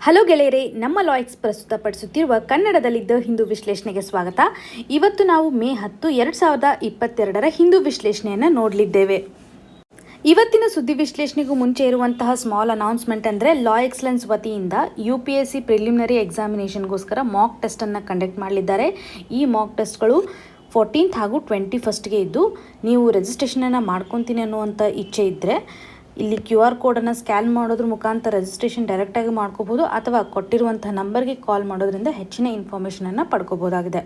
Hello ಗೆಳೆಯರೇ, ನಮ್ಮ ಲಾಯಕ್ಸ್ ಪ್ರಸ್ತುತಪಡಿಸುತ್ತಿರುವ ಕನ್ನಡದಲ್ಲಿದ್ದ ಹಿಂದೂ ವಿಶ್ಲೇಷಣೆಗೆ ಸ್ವಾಗತ. ಇವತ್ತು ನಾವು ಮೇ 10, 2022 ಹಿಂದೂ ವಿಶ್ಲೇಷಣೆಯನ್ನು ನೋಡಲಿದ್ದೇವೆ. ಇವತ್ತಿನ ಸುದ್ದಿ ವಿಶ್ಲೇಷಣೆಗೂ ಮುಂಚೆ ಇರುವಂತಹ ಸ್ಮಾಲ್ ಅನೌನ್ಸ್ಮೆಂಟ್ ಅಂದರೆ ಲಾ ಎಕ್ಸಲೆನ್ಸ್ ವತಿಯಿಂದ UPSC ಪ್ರಿಲಿಮಿನರಿ ಎಕ್ಸಾಮಿನೇಷನ್ಗೋಸ್ಕರ ಮಾಕ್ ಟೆಸ್ಟನ್ನು ಕಂಡಕ್ಟ್ ಮಾಡಲಿದ್ದಾರೆ. ಈ ಮಾಕ್ ಟೆಸ್ಟ್ಗಳು 14th ಹಾಗೂ 21st ಇದ್ದು, ನೀವು ರಿಜಿಸ್ಟ್ರೇಷನನ್ನು ಮಾಡ್ಕೊತೀನಿ ಅನ್ನುವಂಥ ಇಚ್ಛೆ ಇದ್ದರೆ ಇಲ್ಲಿ QR ಕೋಡನ್ನು ಸ್ಕ್ಯಾನ್ ಮಾಡೋದ್ರ ಮುಖಾಂತರ ರಿಜಿಸ್ಟ್ರೇಷನ್ ಡೈರೆಕ್ಟಾಗಿ ಮಾಡ್ಕೋಬೋದು, ಅಥವಾ ಕೊಟ್ಟಿರುವಂಥ ನಂಬರ್ಗೆ ಕಾಲ್ ಮಾಡೋದ್ರಿಂದ ಹೆಚ್ಚಿನ ಇನ್ಫಾರ್ಮೇಷನನ್ನು ಪಡ್ಕೋಬೋದಾಗಿದೆ.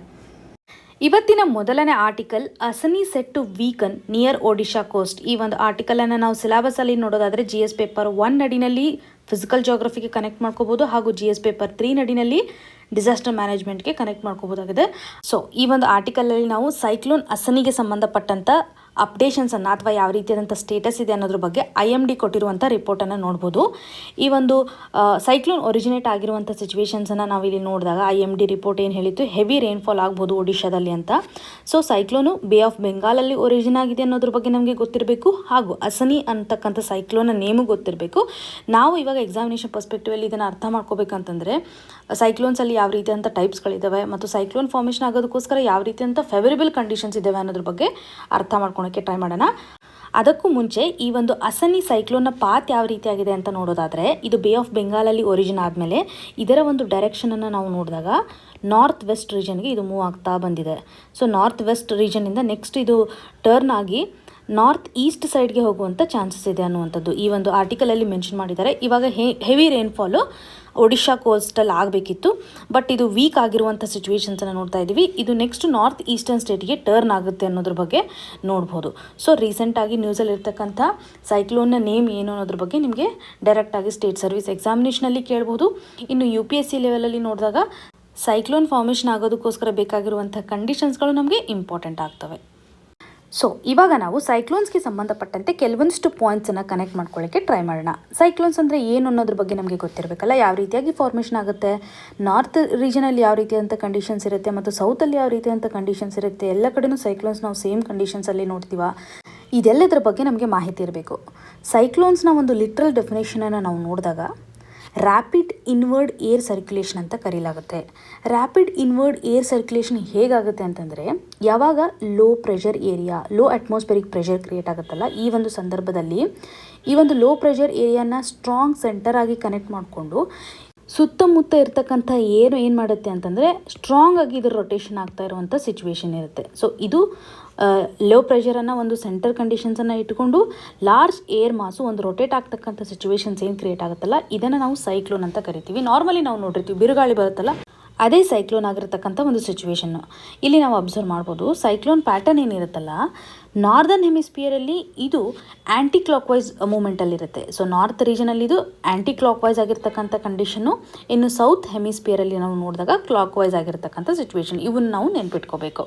ಇವತ್ತಿನ ಮೊದಲನೇ article, Asani set to weaken near Odisha coast. ಈ ಒಂದು ಆರ್ಟಿಕಲನ್ನು ನಾವು ಸಿಲೆಬಸಲ್ಲಿ ನೋಡೋದಾದರೆ GS ಪೇಪರ್ 1 ನಡಿನಲ್ಲಿ ಫಿಸಿಕಲ್ ಜಾಗ್ರಫಿಗೆ ಕನೆಕ್ಟ್ ಮಾಡ್ಕೋಬೋದು, ಹಾಗೂ GS ಪೇಪರ್ 3 ನಡಿನಲ್ಲಿ ಡಿಸಾಸ್ಟರ್ ಮ್ಯಾನೇಜ್ಮೆಂಟ್ಗೆ ಕನೆಕ್ಟ್ ಮಾಡ್ಕೋಬೋದಾಗಿದೆ. ಸೊ ಈ ಒಂದು ಆರ್ಟಿಕಲಲ್ಲಿ ನಾವು ಸೈಕ್ಲೋನ್ ಅಸನಿಗೆ ಸಂಬಂಧಪಟ್ಟಂಥ ಅಪ್ಡೇಷನ್ಸನ್ನು ಅಥವಾ ಯಾವ ರೀತಿಯಾದಂಥ ಸ್ಟೇಟಸ್ ಇದೆ ಅನ್ನೋದ್ರ ಬಗ್ಗೆ IMD ಕೊಟ್ಟಿರುವಂಥ ರಿಪೋರ್ಟನ್ನು ನೋಡ್ಬೋದು. ಈ ಒಂದು ಸೈಕ್ಲೋನ್ ಒರಿಜಿನೇಟ್ ಆಗಿರುವಂಥ ಸಿಚುವೇಶನ್ಸನ್ನು ನಾವು ಇಲ್ಲಿ ನೋಡಿದಾಗ IMD ರಿಪೋರ್ಟ್ ಏನು ಹೇಳಿತ್ತು, ಹೆವಿ ರೈನ್ಫಾಲ್ ಆಗ್ಬೋದು ಒಡಿಶಾದಲ್ಲಿ ಅಂತ. So cyclone bay of ಬೆಂಗಾಲಲ್ಲಿ origin ಆಗಿದೆ ಅನ್ನೋದ್ರ ಬಗ್ಗೆ ನಮಗೆ ಗೊತ್ತಿರಬೇಕು, ಹಾಗೂ ಅಸನಿ ಅಂತಕ್ಕಂಥ ಸೈಕ್ಲೋನ ನೇಮು ಗೊತ್ತಿರಬೇಕು. ನಾವು ಇವಾಗ ಎಕ್ಸಾಮಿನೇಷನ್ ಪರ್ಸ್ಪೆಕ್ಟಿವಲ್ಲಿ ಇದನ್ನು ಅರ್ಥ ಮಾಡ್ಕೋಬೇಕಂತಂದರೆ ಸೈಕ್ಲೋನ್ಸಲ್ಲಿ ಯಾವ ರೀತಿಯಂಥ ಟೈಪ್ಸ್ಗಳಿದ್ದಾವೆ ಮತ್ತು ಸೈಕ್ಲೋನ್ ಫಾರ್ಮೇಷನ್ ಆಗೋದಕ್ಕೋಸ್ಕರ ಯಾವ ರೀತಿಯಂಥ ಫೇವರೇಬಲ್ ಕಂಡೀಷನ್ಸ್ ಇದ್ದಾವೆ ಅನ್ನೋದ್ರ ಬಗ್ಗೆ ಅರ್ಥ ಮಾಡ್ಕೊಳಕ್ಕೆ ಟ್ರೈ ಮಾಡೋಣ. ಅದಕ್ಕೂ ಮುಂಚೆ ಈ ಒಂದು ಅಸನಿ ಸೈಕ್ಲೋನ್ನ ಪಾತ್ ಯಾವ ರೀತಿಯಾಗಿದೆ ಅಂತ ನೋಡೋದಾದರೆ, ಇದು ಬೇ ಆಫ್ ಬೆಂಗಾಲಲ್ಲಿ ಒರಿಜಿನ್ ಆದಮೇಲೆ ಇದರ ಒಂದು ಡೈರೆಕ್ಷನನ್ನು ನಾವು ನೋಡಿದಾಗ ನಾರ್ತ್ ವೆಸ್ಟ್ ರೀಜನ್ಗೆ ಇದು ಮೂವ್ ಆಗ್ತಾ ಬಂದಿದೆ. ಸೊ ನಾರ್ತ್ ವೆಸ್ಟ್ ರೀಜನ್ನಿಂದ ನೆಕ್ಸ್ಟ್ ಇದು ಟರ್ನ್ ಆಗಿ ನಾರ್ತ್ ಈಸ್ಟ್ ಸೈಡ್ಗೆ ಹೋಗುವಂಥ ಚಾನ್ಸಸ್ ಇದೆ ಅನ್ನುವಂಥದ್ದು ಈ ಒಂದು ಆರ್ಟಿಕಲಲ್ಲಿ ಮೆನ್ಷನ್ ಮಾಡಿದ್ದಾರೆ. ಇವಾಗ ಹೆವಿ ರೈನ್ಫಾಲು ಒಡಿಶಾ ಕೋಸ್ಟಲ್ಲಿ ಆಗಬೇಕಿತ್ತು, ಬಟ್ ಇದು ವೀಕ್ ಆಗಿರುವಂಥ ಸಿಚುವೇಶನ್ಸನ್ನು ನೋಡ್ತಾ ಇದ್ದೀವಿ. ಇದು ನೆಕ್ಸ್ಟ್ ನಾರ್ತ್ ಈಸ್ಟರ್ನ್ ಸ್ಟೇಟ್ಗೆ ಟರ್ನ್ ಆಗುತ್ತೆ ಅನ್ನೋದ್ರ ಬಗ್ಗೆ ನೋಡ್ಬೋದು. ಸೊ ರೀಸೆಂಟಾಗಿ ನ್ಯೂಸಲ್ಲಿ ಇರ್ತಕ್ಕಂಥ ಸೈಕ್ಲೋನ್ನ ನೇಮ್ ಏನು ಅನ್ನೋದ್ರ ಬಗ್ಗೆ ನಿಮಗೆ ಡೈರೆಕ್ಟಾಗಿ ಸ್ಟೇಟ್ ಸರ್ವಿಸ್ ಎಕ್ಸಾಮಿನೇಷನಲ್ಲಿ ಕೇಳ್ಬೋದು. ಇನ್ನು UPSC ಲೆವೆಲಲ್ಲಿ ನೋಡಿದಾಗ ಸೈಕ್ಲೋನ್ ಫಾರ್ಮೇಷನ್ ಆಗೋದಕ್ಕೋಸ್ಕರ ಬೇಕಾಗಿರುವಂಥ ಕಂಡೀಷನ್ಸ್ಗಳು ನಮಗೆ ಇಂಪಾರ್ಟೆಂಟ್ ಆಗ್ತವೆ. ಸೊ ಇವಾಗ ನಾವು ಸೈಕ್ಲೋನ್ಸ್ಗೆ ಸಂಬಂಧಪಟ್ಟಂತೆ ಕೆಲವೊಂದಿಷ್ಟು ಪಾಯಿಂಟ್ಸನ್ನು ಕನೆಕ್ಟ್ ಮಾಡ್ಕೊಳ್ಳೋಕ್ಕೆ ಟ್ರೈ ಮಾಡೋಣ. ಸೈಕ್ಲೋನ್ಸ್ ಅಂದರೆ ಏನು ಅನ್ನೋದ್ರ ಬಗ್ಗೆ ನಮಗೆ ಗೊತ್ತಿರಬೇಕಲ್ಲ, ಯಾವ ರೀತಿಯಾಗಿ ಫಾರ್ಮೇಷನ್ ಆಗುತ್ತೆ, ನಾರ್ತ್ ರೀಜನಲ್ಲಿ ಯಾವ ರೀತಿಯಾದಂಥ ಕಂಡೀಷನ್ಸ್ ಇರುತ್ತೆ ಮತ್ತು ಸೌತಲ್ಲಿ ಯಾವ ರೀತಿಯಾದಂಥ ಕಂಡೀಷನ್ಸ್ ಇರುತ್ತೆ, ಎಲ್ಲ ಕಡೆಯೂ ಸೈಕ್ಲೋನ್ಸ್ ನಾವು ಸೇಮ್ ಕಂಡೀಷನ್ಸಲ್ಲಿ ನೋಡ್ತೀವ, ಇದೆಲ್ಲದರ ಬಗ್ಗೆ ನಮಗೆ ಮಾಹಿತಿ ಇರಬೇಕು. ಸೈಕ್ಲೋನ್ಸ್ನ ಒಂದು ಲಿಟ್ರಲ್ ಡೆಫಿನೇಷನನ್ನು ನಾವು ನೋಡಿದಾಗ ರ್ಯಾಪಿಡ್ ಇನ್ವರ್ಡ್ ಏರ್ ಸರ್ಕ್ಯುಲೇಷನ್ ಅಂತ ಕರೀಲಾಗುತ್ತೆ. ರ್ಯಾಪಿಡ್ ಇನ್ವರ್ಡ್ ಏರ್ ಸರ್ಕ್ಯುಲೇಷನ್ ಹೇಗಾಗುತ್ತೆ ಅಂತಂದರೆ, ಯಾವಾಗ low pressure area, low atmospheric pressure create ಆಗುತ್ತಲ್ಲ, ಈ ಒಂದು ಸಂದರ್ಭದಲ್ಲಿ ಈ ಒಂದು ಲೋ ಪ್ರೆಷರ್ ಏರಿಯಾನ ಸ್ಟ್ರಾಂಗ್ ಸೆಂಟರ್ ಆಗಿ ಕನೆಕ್ಟ್ ಮಾಡಿಕೊಂಡು ಸುತ್ತಮುತ್ತ ಇರ್ತಕ್ಕಂಥ ಏನು ಮಾಡುತ್ತೆ ಅಂತಂದರೆ ಸ್ಟ್ರಾಂಗ್ ಆಗಿ ಇದರ ರೊಟೇಷನ್ ಆಗ್ತಾ ಇರುವಂಥ ಸಿಚುವೇಶನ್ ಇರುತ್ತೆ. ಸೊ ಇದು ಲೋ ಪ್ರೆಷರನ್ನು ಒಂದು ಸೆಂಟರ್ ಕಂಡೀಷನ್ಸನ್ನು ಇಟ್ಕೊಂಡು ಲಾರ್ಜ್ ಏರ್ ಮಾಸು ಒಂದು ರೊಟೇಟ್ ಆಗ್ತಕ್ಕಂಥ ಸಿಚುವೇಶನ್ಸ್ ಏನು ಕ್ರಿಯೇಟ್ ಆಗುತ್ತಲ್ಲ, ಇದನ್ನು ನಾವು ಸೈಕ್ಲೋನ್ ಅಂತ ಕರಿತೀವಿ. ನಾರ್ಮಲಿ ನಾವು ನೋಡಿರ್ತೀವಿ ಬಿರುಗಾಳಿ ಬರುತ್ತಲ್ಲ, ಅದೇ ಸೈಕ್ಲೋನ್ ಆಗಿರತಕ್ಕಂಥ ಒಂದು ಸಿಚುವೇಶನ್ನು ಇಲ್ಲಿ ನಾವು ಅಬ್ಸರ್ವ್ ಮಾಡ್ಬೋದು. ಸೈಕ್ಲೋನ್ ಪ್ಯಾಟರ್ನ್ ಏನಿರುತ್ತಲ್ಲ, ನಾರ್ದರ್ನ್ ಹೆಮಿಸ್ಪಿಯರಲ್ಲಿ ಇದು ಆ್ಯಂಟಿ ಕ್ಲಾಕ್ ವೈಸ್ ಮೂಮೆಂಟಲ್ಲಿರುತ್ತೆ. ಸೊ ನಾರ್ತ್ ರೀಜನಲ್ಲಿ ಇದು ಆ್ಯಂಟಿ ಕ್ಲಾಕ್ ವೈಸ್ ಆಗಿರ್ತಕ್ಕಂಥ ಕಂಡೀಷನ್ನು, ಇನ್ನು ಸೌತ್ ಹೆಮಿಸ್ಪಿಯರಲ್ಲಿ ನಾವು ನೋಡಿದಾಗ ಕ್ಲಾಕ್ ವೈಸ್ ಆಗಿರ್ತಕ್ಕಂಥ ಸಿಚುವೇಶನ್, ಇವನ್ನ ನಾವು ನೆನ್ಪಿಟ್ಕೋಬೇಕು.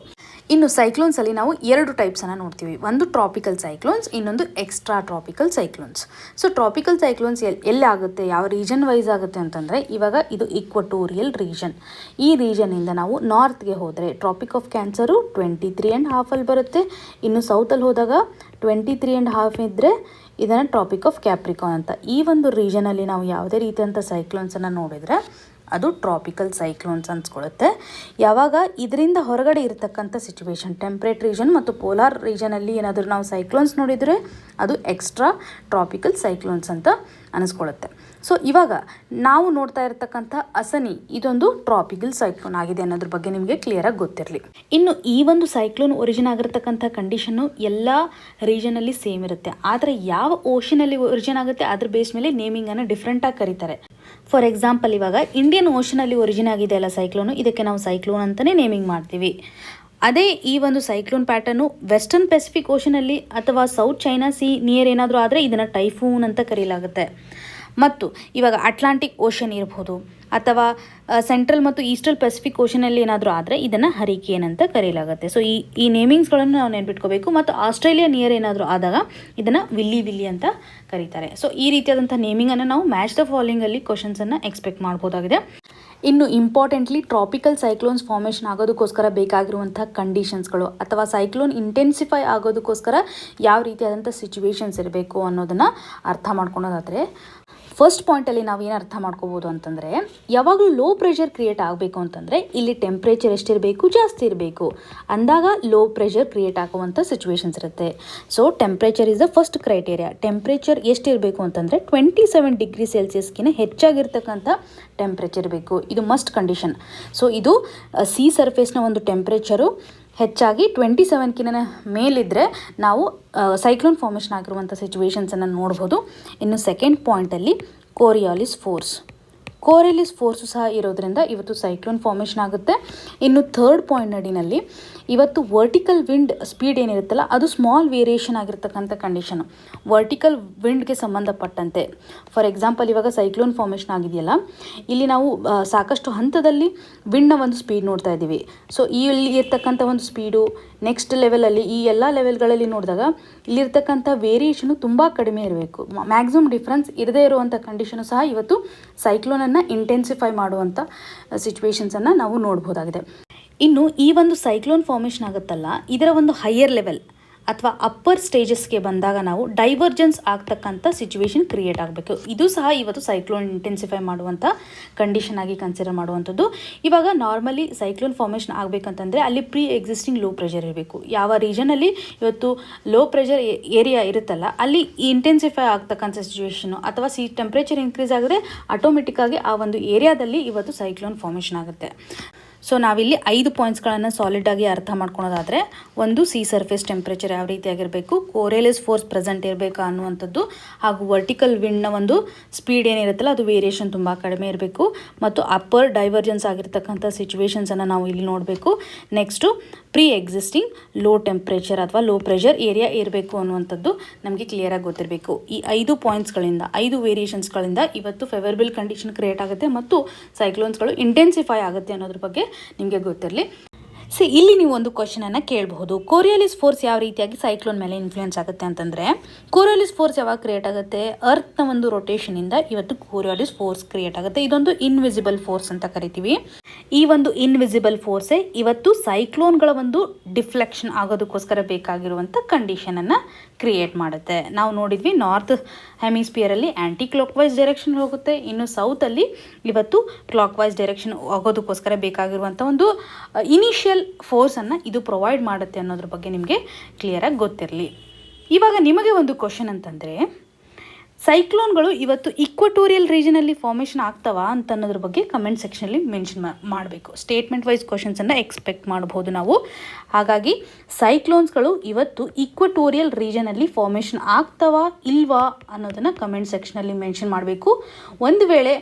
ಇನ್ನು ಸೈಕ್ಲೋನ್ಸಲ್ಲಿ ನಾವು 2 ಟೈಪ್ಸನ್ನು ನೋಡ್ತೀವಿ. ಒಂದು ಟ್ರಾಪಿಕಲ್ ಸೈಕ್ಲೋನ್ಸ್, ಇನ್ನೊಂದು extra tropical cyclones. So tropical cyclones ಎಲ್ಲಿ ಆಗುತ್ತೆ, ಯಾವ ರೀಜನ್ ವೈಸ್ ಆಗುತ್ತೆ ಅಂತಂದರೆ, ಇವಾಗ ಇದು ಇಕ್ವಟೋರಿಯಲ್ ರೀಜನ್. ಈ ರೀಜನ್ನಿಂದ ನಾವು ನಾರ್ತ್ಗೆ ಹೋದರೆ ಟ್ರಾಪಿಕ್ ಆಫ್ ಕ್ಯಾನ್ಸರು 23.5 ಬರುತ್ತೆ. ಇನ್ನು ಸೌತಲ್ಲಿ ಹೋದಾಗ 23.5 ಇದ್ದರೆ ಇದನ್ನು ಟ್ರಾಪಿಕ್ ಆಫ್ ಕ್ಯಾಪ್ರಿಕಾನ್ ಅಂತ. ಈ ಒಂದು ರೀಜನಲ್ಲಿ ನಾವು ಯಾವುದೇ ರೀತಿಯಂಥ ಸೈಕ್ಲೋನ್ಸನ್ನು ನೋಡಿದರೆ ಅದು ಟ್ರಾಪಿಕಲ್ ಸೈಕ್ಲೋನ್ಸ್ ಅನ್ಸ್ಕೊಳ್ಳುತ್ತೆ. ಯಾವಾಗ ಇದರಿಂದ ಹೊರಗಡೆ ಇರತಕ್ಕಂಥ ಸಿಚುವೇಶನ್, ಟೆಂಪ್ರೇಟ್ ರೀಜನ್ ಮತ್ತು ಪೋಲಾರ್ ರೀಜನಲ್ಲಿ ಏನಾದರೂ ನಾವು ಸೈಕ್ಲೋನ್ಸ್ ನೋಡಿದರೆ ಅದು ಎಕ್ಸ್ಟ್ರಾ ಟ್ರಾಪಿಕಲ್ ಸೈಕ್ಲೋನ್ಸ್ ಅಂತ ಅನಿಸ್ಕೊಳ್ಳುತ್ತೆ. ಸೊ ಇವಾಗ ನಾವು ನೋಡ್ತಾ ಇರತಕ್ಕಂಥ ಅಸನಿ ಇದೊಂದು ಟ್ರಾಪಿಕಲ್ ಸೈಕ್ಲೋನ್ ಆಗಿದೆ ಅನ್ನೋದ್ರ ಬಗ್ಗೆ ನಿಮಗೆ ಕ್ಲಿಯರಾಗಿ ಗೊತ್ತಿರಲಿ. ಇನ್ನು ಈ ಒಂದು ಸೈಕ್ಲೋನ್ ಒರಿಜಿನ್ ಆಗಿರ್ತಕ್ಕಂಥ ಕಂಡೀಷನ್ನು ಎಲ್ಲ ರೀಜನಲ್ಲಿ ಸೇಮ್ ಇರುತ್ತೆ, ಆದರೆ ಯಾವ ಓಷನಲ್ಲಿ ಒರಿಜಿನ್ ಆಗುತ್ತೆ ಅದ್ರ ಬೇಸ್ ಮೇಲೆ ನೇಮಿಂಗನ್ನು ಡಿಫ್ರೆಂಟಾಗಿ ಕರೀತಾರೆ. ಫಾರ್ ಎಕ್ಸಾಂಪಲ್, ಇವಾಗ ಇಂಡಿಯನ್ ಓಷನಲ್ಲಿ ಒರಿಜಿನ್ ಆಗಿದೆ ಅಲ್ಲ ಸೈಕ್ಲೋನು, ಇದಕ್ಕೆ ನಾವು ಸೈಕ್ಲೋನ್ ಅಂತಲೇ ನೇಮಿಂಗ್ ಮಾಡ್ತೀವಿ. ಅದೇ ಈ ಒಂದು ಸೈಕ್ಲೋನ್ ಪ್ಯಾಟರ್ನು ವೆಸ್ಟರ್ನ್ ಪೆಸಿಫಿಕ್ ಓಷನಲ್ಲಿ ಅಥವಾ ಸೌತ್ ಚೈನಾ ಸಿ ನಿಯರ್ ಏನಾದರೂ ಆದರೆ ಇದನ್ನು ಟೈಫೂನ್ ಅಂತ ಕರೀಲಾಗುತ್ತೆ. ಮತ್ತು ಇವಾಗ ಅಟ್ಲಾಂಟಿಕ್ ಓಷನ್ ಇರ್ಬೋದು, ಅಥವಾ ಸೆಂಟ್ರಲ್ ಮತ್ತು ಈಸ್ಟರ್ನ್ ಪೆಸಿಫಿಕ್ ಓಷನಲ್ಲಿ ಏನಾದರೂ ಆದರೆ ಇದನ್ನು ಹರಿಕೇನ್ ಅಂತ ಕರೀಲಾಗುತ್ತೆ. ಸೊ ಈ ನೇಮಿಂಗ್ಸ್ಗಳನ್ನು ನಾವು ನೆನ್ಪಿಟ್ಕೋಬೇಕು. ಮತ್ತು ಆಸ್ಟ್ರೇಲಿಯಾ ನಿಯರ್ ಏನಾದರೂ ಆದಾಗ ಇದನ್ನು ವಿಲ್ಲಿ ಅಂತ ಕರೀತಾರೆ. ಸೊ ಈ ರೀತಿಯಾದಂಥ ನೇಮಿಂಗನ್ನು ನಾವು ಮ್ಯಾಚ್ ದ ಫಾಲೋಯಿಂಗಲ್ಲಿ ಕ್ವಶನ್ಸನ್ನು ಎಕ್ಸ್ಪೆಕ್ಟ್ ಮಾಡ್ಬೋದಾಗಿದೆ. ಇನ್ನು ಇಂಪಾರ್ಟೆಂಟ್ಲಿ ಟ್ರಾಪಿಕಲ್ ಸೈಕ್ಲೋನ್ಸ್ ಫಾರ್ಮೇಷನ್ ಆಗೋದಕ್ಕೋಸ್ಕರ ಬೇಕಾಗಿರುವಂಥ ಕಂಡೀಷನ್ಸ್ಗಳು, ಅಥವಾ ಸೈಕ್ಲೋನ್ ಇಂಟೆನ್ಸಿಫೈ ಆಗೋದಕ್ಕೋಸ್ಕರ ಯಾವ ರೀತಿಯಾದಂಥ ಸಿಚುವೇಶನ್ಸ್ ಇರಬೇಕು ಅನ್ನೋದನ್ನು ಅರ್ಥ ಮಾಡ್ಕೊಳೋದಾದರೆ, ಫಸ್ಟ್ ಪಾಯಿಂಟಲ್ಲಿ ನಾವು ಏನು ಅರ್ಥ ಮಾಡ್ಕೋಬೋದು ಅಂತಂದರೆ, ಯಾವಾಗಲೂ ಲೋ ಪ್ರೆಷರ್ ಕ್ರಿಯೇಟ್ ಆಗಬೇಕು ಅಂತಂದರೆ ಇಲ್ಲಿ ಟೆಂಪ್ರೇಚರ್ ಎಷ್ಟಿರಬೇಕು, ಜಾಸ್ತಿ ಇರಬೇಕು ಅಂದಾಗ ಲೋ ಪ್ರೆಷರ್ ಕ್ರಿಯೇಟ್ ಆಗುವಂಥ ಸಿಚುವೇಶನ್ಸ್ ಇರುತ್ತೆ. So temperature is the first criteria. Temperature ಎಷ್ಟಿರಬೇಕು ಅಂತಂದರೆ 27 ಡಿಗ್ರಿ ಸೆಲ್ಸಿಯಸ್ಗಿಂತ ಹೆಚ್ಚಾಗಿರ್ತಕ್ಕಂಥ ಟೆಂಪ್ರೇಚರ್ ಇರಬೇಕು. ಇದು ಮಸ್ಟ್ ಕಂಡೀಷನ್. ಸೊ ಇದು ಸಿ ಸರ್ಫೇಸ್ನ ಒಂದು ಟೆಂಪ್ರೇಚರು ಹೆಚ್ಚಾಗಿ 27ಕಿನ ಮೇಲಿದ್ದರೆ ನಾವು ಸೈಕ್ಲೋನ್ ಫಾರ್ಮೇಷನ್ ಆಗಿರುವಂಥ ಸಿಚುವೇಶನ್ಸನ್ನು ನೋಡ್ಬೋದು. ಇನ್ನು ಸೆಕೆಂಡ್ ಪಾಯಿಂಟಲ್ಲಿ ಕೋರಿಯಾಲಿಸ್ ಫೋರ್ಸು ಸಹ ಇರೋದ್ರಿಂದ ಇವತ್ತು ಸೈಕ್ಲೋನ್ ಫಾರ್ಮೇಷನ್ ಆಗುತ್ತೆ. ಇನ್ನು ಥರ್ಡ್ ಪಾಯಿಂಟ್ ನಡಿನಲ್ಲಿ ಇವತ್ತು ವರ್ಟಿಕಲ್ ವಿಂಡ್ ಸ್ಪೀಡ್ ಏನಿರುತ್ತಲ್ಲ ಅದು ಸ್ಮಾಲ್ ವೇರಿಯೇಷನ್ ಆಗಿರ್ತಕ್ಕಂಥ ಕಂಡೀಷನು. ವರ್ಟಿಕಲ್ ವಿಂಡ್ಗೆ ಸಂಬಂಧಪಟ್ಟಂತೆ ಫಾರ್ ಎಕ್ಸಾಂಪಲ್ ಇವಾಗ ಸೈಕ್ಲೋನ್ ಫಾರ್ಮೇಷನ್ ಆಗಿದೆಯಲ್ಲ, ಇಲ್ಲಿ ನಾವು ಸಾಕಷ್ಟು ಹಂತದಲ್ಲಿ ವಿಂಡ್ನ ಒಂದು ಸ್ಪೀಡ್ ನೋಡ್ತಾ ಇದ್ದೀವಿ. ಸೊ ಇಲ್ಲಿ ಇರ್ತಕ್ಕಂಥ ಒಂದು ಸ್ಪೀಡು ನೆಕ್ಸ್ಟ್ ಲೆವೆಲಲ್ಲಿ ಈ ಎಲ್ಲ ಲೆವೆಲ್ಗಳಲ್ಲಿ ನೋಡಿದಾಗ ಇಲ್ಲಿರ್ತಕ್ಕಂಥ ವೇರಿಯೇಷನು ತುಂಬ ಕಡಿಮೆ ಇರಬೇಕು. ಮ್ಯಾಕ್ಸಿಮಮ್ ಡಿಫ್ರೆನ್ಸ್ ಇರದೇ ಇರುವಂಥ ಕಂಡೀಷನು ಸಹ ಇವತ್ತು ಸೈಕ್ಲೋನನ್ನು ಇಂಟೆನ್ಸಿಫೈ ಮಾಡುವಂಥ ಸಿಚುವೇಶನ್ಸನ್ನು ನಾವು ನೋಡ್ಬೋದಾಗಿದೆ. ಇನ್ನು ಈ ಒಂದು ಸೈಕ್ಲೋನ್ ಫಾರ್ಮೇಷನ್ ಆಗುತ್ತಲ್ಲ, ಇದರ ಒಂದು ಹೈಯರ್ ಲೆವೆಲ್ ಅಥವಾ ಅಪ್ಪರ್ ಸ್ಟೇಜಸ್ಗೆ ಬಂದಾಗ ನಾವು ಡೈವರ್ಜೆನ್ಸ್ ಆಗ್ತಕ್ಕಂಥ ಸಿಚುವೇಶನ್ ಕ್ರಿಯೇಟ್ ಆಗಬೇಕು. ಇದು ಸಹ ಇವತ್ತು ಸೈಕ್ಲೋನ್ ಇಂಟೆನ್ಸಿಫೈ ಮಾಡುವಂಥ ಕಂಡೀಷನ್ ಆಗಿ ಕನ್ಸಿಡರ್ ಮಾಡುವಂಥದ್ದು. ಇವಾಗ ನಾರ್ಮಲಿ ಸೈಕ್ಲೋನ್ ಫಾರ್ಮೇಷನ್ ಆಗಬೇಕಂತಂದರೆ ಅಲ್ಲಿ ಪ್ರೀ ಎಕ್ಸಿಸ್ಟಿಂಗ್ ಲೋ ಪ್ರೆಷರ್ ಇರಬೇಕು. ಯಾವ ರೀಜನಲ್ಲಿ ಇವತ್ತು ಲೋ ಪ್ರೆಷರ್ ಏರಿಯಾ ಇರುತ್ತಲ್ಲ ಅಲ್ಲಿ ಇಂಟೆನ್ಸಿಫೈ ಆಗ್ತಕ್ಕಂಥ ಸಿಚುವೇಶನು ಅಥವಾ ಟೆಂಪ್ರೇಚರ್ ಇನ್ಕ್ರೀಸ್ ಆಗಿದ್ರೆ ಆಟೋಮೆಟಿಕ್ಕಾಗಿ ಆ ಒಂದು ಏರಿಯಾದಲ್ಲಿ ಇವತ್ತು ಸೈಕ್ಲೋನ್ ಫಾರ್ಮೇಷನ್ ಆಗುತ್ತೆ. ಸೊ ನಾವಿಲ್ಲಿ 5 ಪಾಯಿಂಟ್ಸ್ಗಳನ್ನು ಸಾಲಿಡಾಗಿ ಅರ್ಥ ಮಾಡ್ಕೊಳೋದಾದರೆ, ಒಂದು ಸಿ ಸರ್ಫೇಸ್ ಟೆಂಪ್ರೇಚರ್ ಯಾವ ರೀತಿಯಾಗಿರಬೇಕು, ಕೋರಿಯಾಲಿಸ್ ಫೋರ್ಸ್ ಪ್ರೆಸೆಂಟ್ ಇರಬೇಕಾ ಅನ್ನುವಂಥದ್ದು, ಹಾಗೂ ವರ್ಟಿಕಲ್ ವಿಂಡ್ನ ಒಂದು ಸ್ಪೀಡ್ ಏನಿರುತ್ತಲ್ಲ ಅದು ವೇರಿಯೇಷನ್ ತುಂಬ ಕಡಿಮೆ ಇರಬೇಕು, ಮತ್ತು ಅಪ್ಪರ್ ಡೈವರ್ಜೆನ್ಸ್ ಆಗಿರ್ತಕ್ಕಂಥ ಸಿಚುವೇಶನ್ಸನ್ನು ನಾವು ಇಲ್ಲಿ ನೋಡಬೇಕು. Next pre existing low temperature ಅಥವಾ ಲೋ ಪ್ರೆಷರ್ ಏರಿಯಾ ಇರಬೇಕು ಅನ್ನುವಂಥದ್ದು ನಮಗೆ ಕ್ಲಿಯರಾಗಿ ಗೊತ್ತಿರಬೇಕು. ಈ 5 ಪಾಯಿಂಟ್ಸ್ಗಳಿಂದ 5 ವೇರಿಯೇಷನ್ಸ್ಗಳಿಂದ ಇವತ್ತು ಫೇವರಬಲ್ ಕಂಡೀಷನ್ ಕ್ರಿಯೇಟ್ ಆಗುತ್ತೆ ಮತ್ತು ಸೈಕ್ಲೋನ್ಸ್ಗಳು ಇಂಟೆನ್ಸಿಫೈ ಆಗುತ್ತೆ ಅನ್ನೋದ್ರ ಬಗ್ಗೆ ನಿಮಗೆ ಗೊತ್ತಿರಲಿ. ಇಲ್ಲಿ ನೀವು ಒಂದು ಕ್ವಶನನ್ನು ಕೇಳಬಹುದು, ಕೋರಿಯಾಲಿಸ್ ಫೋರ್ಸ್ ಯಾವ ರೀತಿಯಾಗಿ ಸೈಕ್ಲೋನ್ ಮೇಲೆ ಇನ್ಫ್ಲೂಯೆನ್ಸ್ ಆಗುತ್ತೆ ಅಂತಂದರೆ, ಕೋರಿಯಾಲಿಸ್ ಫೋರ್ಸ್ ಯಾವಾಗ ಕ್ರಿಯೇಟ್ ಆಗುತ್ತೆ, ಅರ್ತ್ನ ಒಂದು ರೊಟೇಷನಿಂದ ಇವತ್ತು ಕೋರಿಯಾಲಿಸ್ ಫೋರ್ಸ್ ಕ್ರಿಯೇಟ್ ಆಗುತ್ತೆ. ಇದೊಂದು ಇನ್ವಿಸಿಬಲ್ ಫೋರ್ಸ್ ಅಂತ ಕರಿತೀವಿ. ಈ ಒಂದು ಇನ್ವಿಸಿಬಲ್ ಫೋರ್ಸೇ ಇವತ್ತು ಸೈಕ್ಲೋನ್ಗಳ ಒಂದು ಡಿಫ್ಲೆಕ್ಷನ್ ಆಗೋದಕ್ಕೋಸ್ಕರ ಬೇಕಾಗಿರುವಂಥ ಕಂಡೀಷನನ್ನು ಕ್ರಿಯೇಟ್ ಮಾಡುತ್ತೆ. ನಾವು ನೋಡಿದ್ವಿ ನಾರ್ತ್ ಹೆಮಿಸ್ಪಿಯರಲ್ಲಿ ಆ್ಯಂಟಿ ಕ್ಲಾಕ್ ವೈಸ್ ಡೈರೆಕ್ಷನ್ ಹೋಗುತ್ತೆ, ಇನ್ನು ಸೌತಲ್ಲಿ ಇವತ್ತು ಕ್ಲಾಕ್ ವೈಸ್ ಡೈರೆಕ್ಷನ್ ಆಗೋದಕ್ಕೋಸ್ಕರ ಬೇಕಾಗಿರುವಂಥ ಒಂದು ಇನಿಷಿಯಲ್ ಫೋರ್ಸನ್ನು ಇದು ಪ್ರೊವೈಡ್ ಮಾಡುತ್ತೆ ಅನ್ನೋದ್ರ ಬಗ್ಗೆ ನಿಮಗೆ ಕ್ಲಿಯರಾಗಿ ಗೊತ್ತಿರಲಿ. ಇವಾಗ ನಿಮಗೆ ಒಂದು ಕ್ವಶನ್ ಅಂತಂದರೆ, ಸೈಕ್ಲೋನ್ಗಳು ಇವತ್ತು ಇಕ್ವಟೋರಿಯಲ್ ರೀಜನಲ್ಲಿ ಫಾರ್ಮೇಷನ್ ಆಗ್ತಾವಾ ಅಂತ ಅನ್ನೋದ್ರ ಬಗ್ಗೆ ಕಮೆಂಟ್ ಸೆಕ್ಷನಲ್ಲಿ ಮೆನ್ಷನ್ ಮಾಡಬೇಕು. ಸ್ಟೇಟ್ಮೆಂಟ್ ವೈಸ್ ಕ್ವಶನ್ಸನ್ನು ಎಕ್ಸ್ಪೆಕ್ಟ್ ಮಾಡ್ಬೋದು ನಾವು. ಹಾಗಾಗಿ ಸೈಕ್ಲೋನ್ಸ್ಗಳು ಇವತ್ತು ಇಕ್ವಟೋರಿಯಲ್ ರೀಜನಲ್ಲಿ ಫಾರ್ಮೇಷನ್ ಆಗ್ತಾವಾ ಇಲ್ವಾ ಅನ್ನೋದನ್ನು ಕಮೆಂಟ್ ಸೆಕ್ಷನಲ್ಲಿ ಮೆನ್ಷನ್ ಮಾಡಬೇಕು. ಒಂದು ವೇಳೆ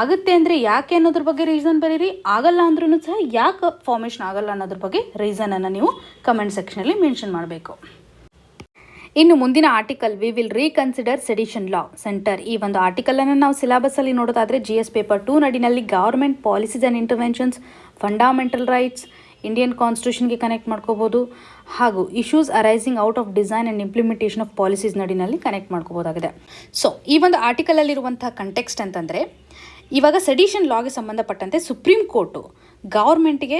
ಆಗುತ್ತೆ ಅಂದರೆ ಯಾಕೆ ಅನ್ನೋದ್ರ ಬಗ್ಗೆ ರೀಸನ್ ಬರೀರಿ, ಆಗಲ್ಲ ಅಂದ್ರೂ ಸಹ ಯಾಕೆ ಫಾರ್ಮೇಷನ್ ಆಗಲ್ಲ ಅನ್ನೋದ್ರ ಬಗ್ಗೆ ರೀಸನನ್ನು ನೀವು ಕಮೆಂಟ್ ಸೆಕ್ಷನಲ್ಲಿ ಮೆನ್ಷನ್ ಮಾಡಬೇಕು. ಇನ್ನು ಮುಂದಿನ article we will reconsider sedition law centre. ಈ ಒಂದು ಆರ್ಟಿಕಲನ್ನು ನಾವು ಸಿಲೆಬಸ್ಸಲ್ಲಿ ನೋಡೋದಾದರೆ GS ಪೇಪರ್ 2 ನಡಿನಲ್ಲಿ government policies and interventions, fundamental rights, Indian ಕಾನ್ಸ್ಟಿಟ್ಯೂಷನ್ಗೆ ಕನೆಕ್ಟ್ ಮಾಡ್ಕೋಬೋದು, ಹಾಗೂ issues arising out of design and implementation of policies ನಡಿನಲ್ಲಿ ಕನೆಕ್ಟ್ ಮಾಡ್ಕೋಬೋದಾಗಿದೆ. ಸೊ ಈ ಒಂದು ಆರ್ಟಿಕಲಲ್ಲಿರುವಂಥ ಕಂಟೆಕ್ಸ್ಟ್ ಅಂತಂದರೆ, ಇವಾಗ ಸೆಡಿಷನ್ ಲಾಗೆ ಸಂಬಂಧಪಟ್ಟಂತೆ ಸುಪ್ರೀಂ ಕೋರ್ಟು ಗೌರ್ಮೆಂಟಿಗೆ